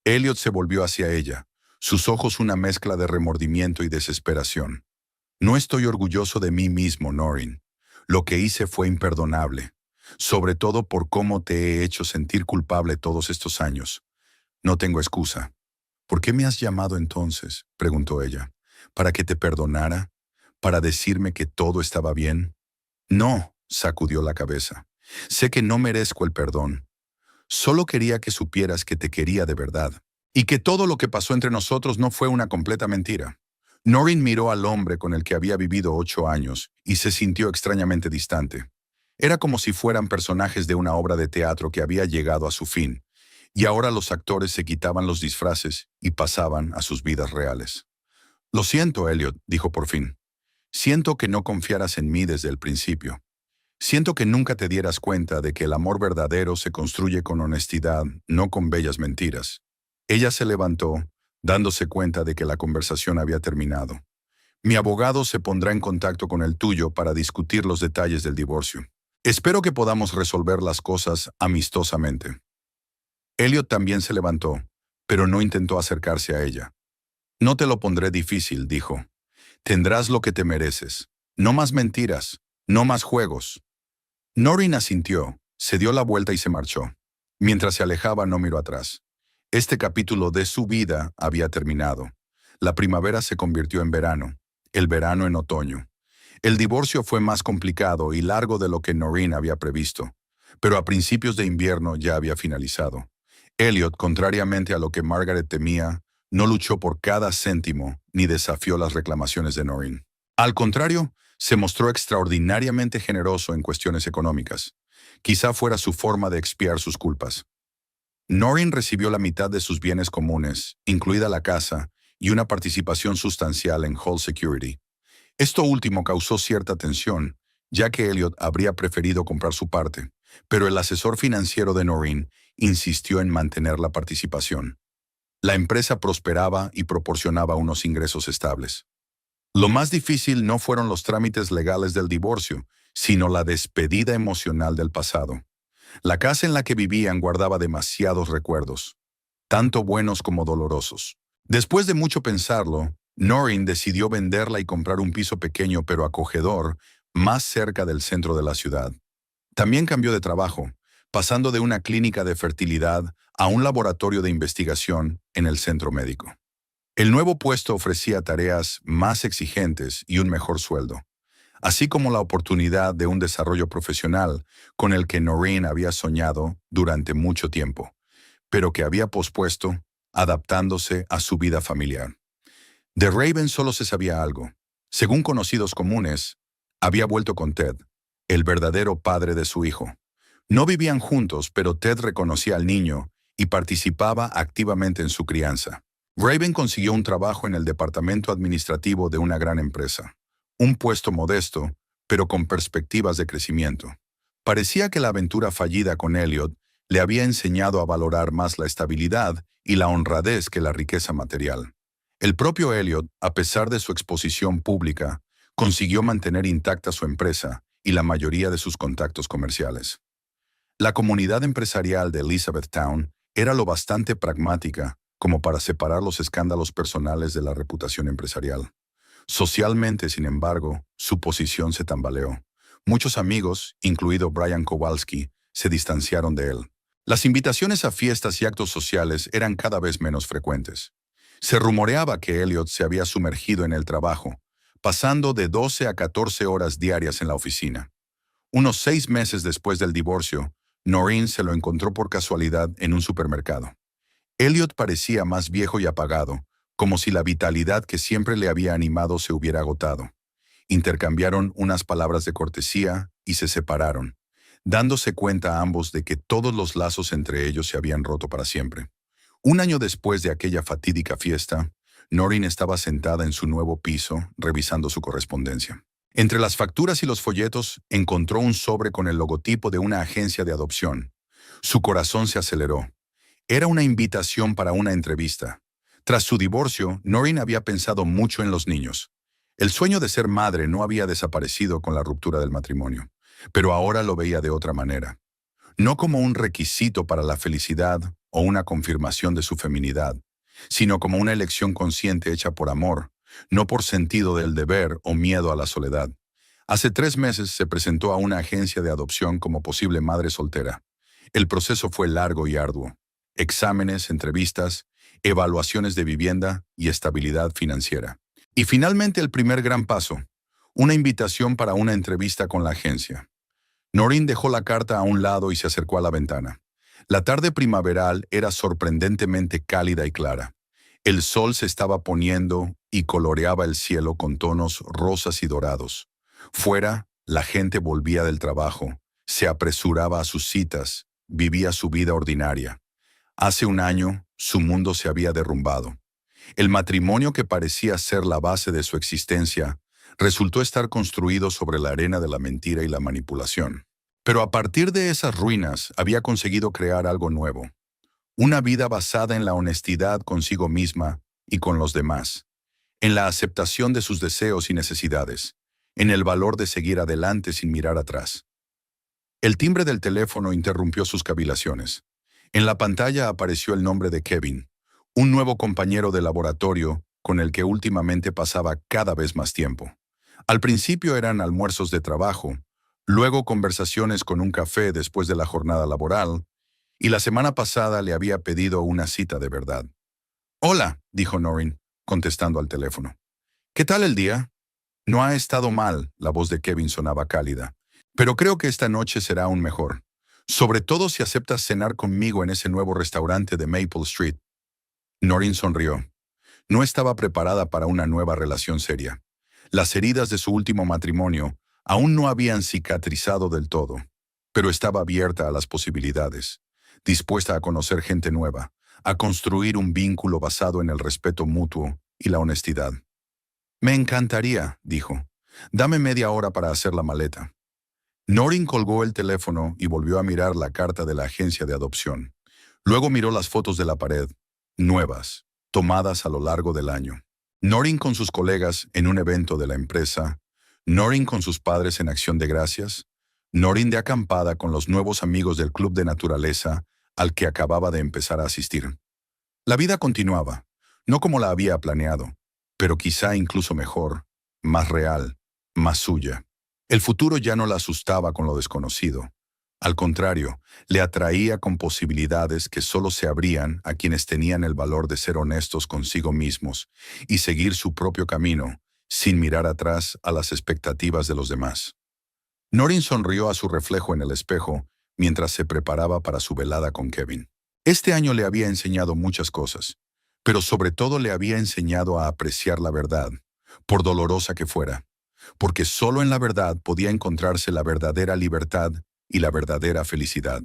Elliot se volvió hacia ella, sus ojos una mezcla de remordimiento y desesperación. No estoy orgulloso de mí mismo, Noreen. Lo que hice fue imperdonable, sobre todo por cómo te he hecho sentir culpable todos estos años. No tengo excusa. ¿Por qué me has llamado entonces?, preguntó ella. ¿Para que te perdonara? ¿Para decirme que todo estaba bien? No, sacudió la cabeza. Sé que no merezco el perdón. Solo quería que supieras que te quería de verdad, y que todo lo que pasó entre nosotros no fue una completa mentira. Noreen miró al hombre con el que había vivido 8 años y se sintió extrañamente distante. Era como si fueran personajes de una obra de teatro que había llegado a su fin, y ahora los actores se quitaban los disfraces y pasaban a sus vidas reales. Lo siento, Elliot, dijo por fin. Siento que no confiaras en mí desde el principio. Siento que nunca te dieras cuenta de que el amor verdadero se construye con honestidad, no con bellas mentiras. Ella se levantó, dándose cuenta de que la conversación había terminado. Mi abogado se pondrá en contacto con el tuyo para discutir los detalles del divorcio. Espero que podamos resolver las cosas amistosamente. Elliot también se levantó, pero no intentó acercarse a ella. No te lo pondré difícil, dijo. Tendrás lo que te mereces. No más mentiras, no más juegos. Noreen asintió, se dio la vuelta y se marchó. Mientras se alejaba, no miró atrás. Este capítulo de su vida había terminado. La primavera se convirtió en verano, el verano en otoño. El divorcio fue más complicado y largo de lo que Noreen había previsto, pero a principios de invierno ya había finalizado. Elliot, contrariamente a lo que Margaret temía, no luchó por cada céntimo ni desafió las reclamaciones de Noreen. Al contrario, se mostró extraordinariamente generoso en cuestiones económicas. Quizá fuera su forma de expiar sus culpas. Noreen recibió la mitad de sus bienes comunes, incluida la casa, y una participación sustancial en Hall Security. Esto último causó cierta tensión, ya que Elliot habría preferido comprar su parte, pero el asesor financiero de Noreen insistió en mantener la participación. La empresa prosperaba y proporcionaba unos ingresos estables. Lo más difícil no fueron los trámites legales del divorcio, sino la despedida emocional del pasado. La casa en la que vivían guardaba demasiados recuerdos, tanto buenos como dolorosos. Después de mucho pensarlo, Noreen decidió venderla y comprar un piso pequeño pero acogedor, más cerca del centro de la ciudad. También cambió de trabajo, pasando de una clínica de fertilidad a un laboratorio de investigación en el centro médico. El nuevo puesto ofrecía tareas más exigentes y un mejor sueldo, así como la oportunidad de un desarrollo profesional con el que Noreen había soñado durante mucho tiempo, pero que había pospuesto, adaptándose a su vida familiar. De Raven solo se sabía algo. Según conocidos comunes, había vuelto con Ted, el verdadero padre de su hijo. No vivían juntos, pero Ted reconocía al niño y participaba activamente en su crianza. Raven consiguió un trabajo en el departamento administrativo de una gran empresa. Un puesto modesto, pero con perspectivas de crecimiento. Parecía que la aventura fallida con Elliot le había enseñado a valorar más la estabilidad y la honradez que la riqueza material. El propio Elliot, a pesar de su exposición pública, consiguió mantener intacta su empresa y la mayoría de sus contactos comerciales. La comunidad empresarial de Elizabethtown era lo bastante pragmática como para separar los escándalos personales de la reputación empresarial. Socialmente, sin embargo, su posición se tambaleó. Muchos amigos, incluido Brian Kowalski, se distanciaron de él. Las invitaciones a fiestas y actos sociales eran cada vez menos frecuentes. Se rumoreaba que Elliot se había sumergido en el trabajo, pasando de 12 a 14 horas diarias en la oficina. Unos 6 meses después del divorcio, Noreen se lo encontró por casualidad en un supermercado. Elliot parecía más viejo y apagado, como si la vitalidad que siempre le había animado se hubiera agotado. Intercambiaron unas palabras de cortesía y se separaron, dándose cuenta ambos de que todos los lazos entre ellos se habían roto para siempre. Un año después de aquella fatídica fiesta, Noreen estaba sentada en su nuevo piso, revisando su correspondencia. Entre las facturas y los folletos, encontró un sobre con el logotipo de una agencia de adopción. Su corazón se aceleró. Era una invitación para una entrevista. Tras su divorcio, Noreen había pensado mucho en los niños. El sueño de ser madre no había desaparecido con la ruptura del matrimonio, pero ahora lo veía de otra manera. No como un requisito para la felicidad o una confirmación de su feminidad, sino como una elección consciente hecha por amor, no por sentido del deber o miedo a la soledad. Hace 3 meses se presentó a una agencia de adopción como posible madre soltera. El proceso fue largo y arduo. Exámenes, entrevistas, evaluaciones de vivienda y estabilidad financiera. Y finalmente el primer gran paso, una invitación para una entrevista con la agencia. Noreen dejó la carta a un lado y se acercó a la ventana. La tarde primaveral era sorprendentemente cálida y clara. El sol se estaba poniendo y coloreaba el cielo con tonos rosas y dorados. Fuera, la gente volvía del trabajo, se apresuraba a sus citas, vivía su vida ordinaria. Hace un año, su mundo se había derrumbado. El matrimonio que parecía ser la base de su existencia resultó estar construido sobre la arena de la mentira y la manipulación. Pero a partir de esas ruinas había conseguido crear algo nuevo. Una vida basada en la honestidad consigo misma y con los demás, en la aceptación de sus deseos y necesidades, en el valor de seguir adelante sin mirar atrás. El timbre del teléfono interrumpió sus cavilaciones. En la pantalla apareció el nombre de Kevin, un nuevo compañero de laboratorio con el que últimamente pasaba cada vez más tiempo. Al principio eran almuerzos de trabajo, luego conversaciones con un café después de la jornada laboral, y la semana pasada le había pedido una cita de verdad. «Hola», dijo Noreen, contestando al teléfono. «¿Qué tal el día?» «No ha estado mal», la voz de Kevin sonaba cálida. «Pero creo que esta noche será aún mejor. Sobre todo si aceptas cenar conmigo en ese nuevo restaurante de Maple Street». Noreen sonrió. No estaba preparada para una nueva relación seria. Las heridas de su último matrimonio aún no habían cicatrizado del todo, pero estaba abierta a las posibilidades, dispuesta a conocer gente nueva, a construir un vínculo basado en el respeto mutuo y la honestidad. «Me encantaría», dijo. «Dame media hora para hacer la maleta». Noreen colgó el teléfono y volvió a mirar la carta de la agencia de adopción. Luego miró las fotos de la pared, nuevas, tomadas a lo largo del año. Noreen con sus colegas en un evento de la empresa, Noreen con sus padres en acción de gracias, Noreen de acampada con los nuevos amigos del club de naturaleza al que acababa de empezar a asistir. La vida continuaba, no como la había planeado, pero quizá incluso mejor, más real, más suya. El futuro ya no la asustaba con lo desconocido. Al contrario, le atraía con posibilidades que solo se abrían a quienes tenían el valor de ser honestos consigo mismos y seguir su propio camino, sin mirar atrás a las expectativas de los demás. Noreen sonrió a su reflejo en el espejo mientras se preparaba para su velada con Kevin. Este año le había enseñado muchas cosas, pero sobre todo le había enseñado a apreciar la verdad, por dolorosa que fuera, porque solo en la verdad podía encontrarse la verdadera libertad y la verdadera felicidad.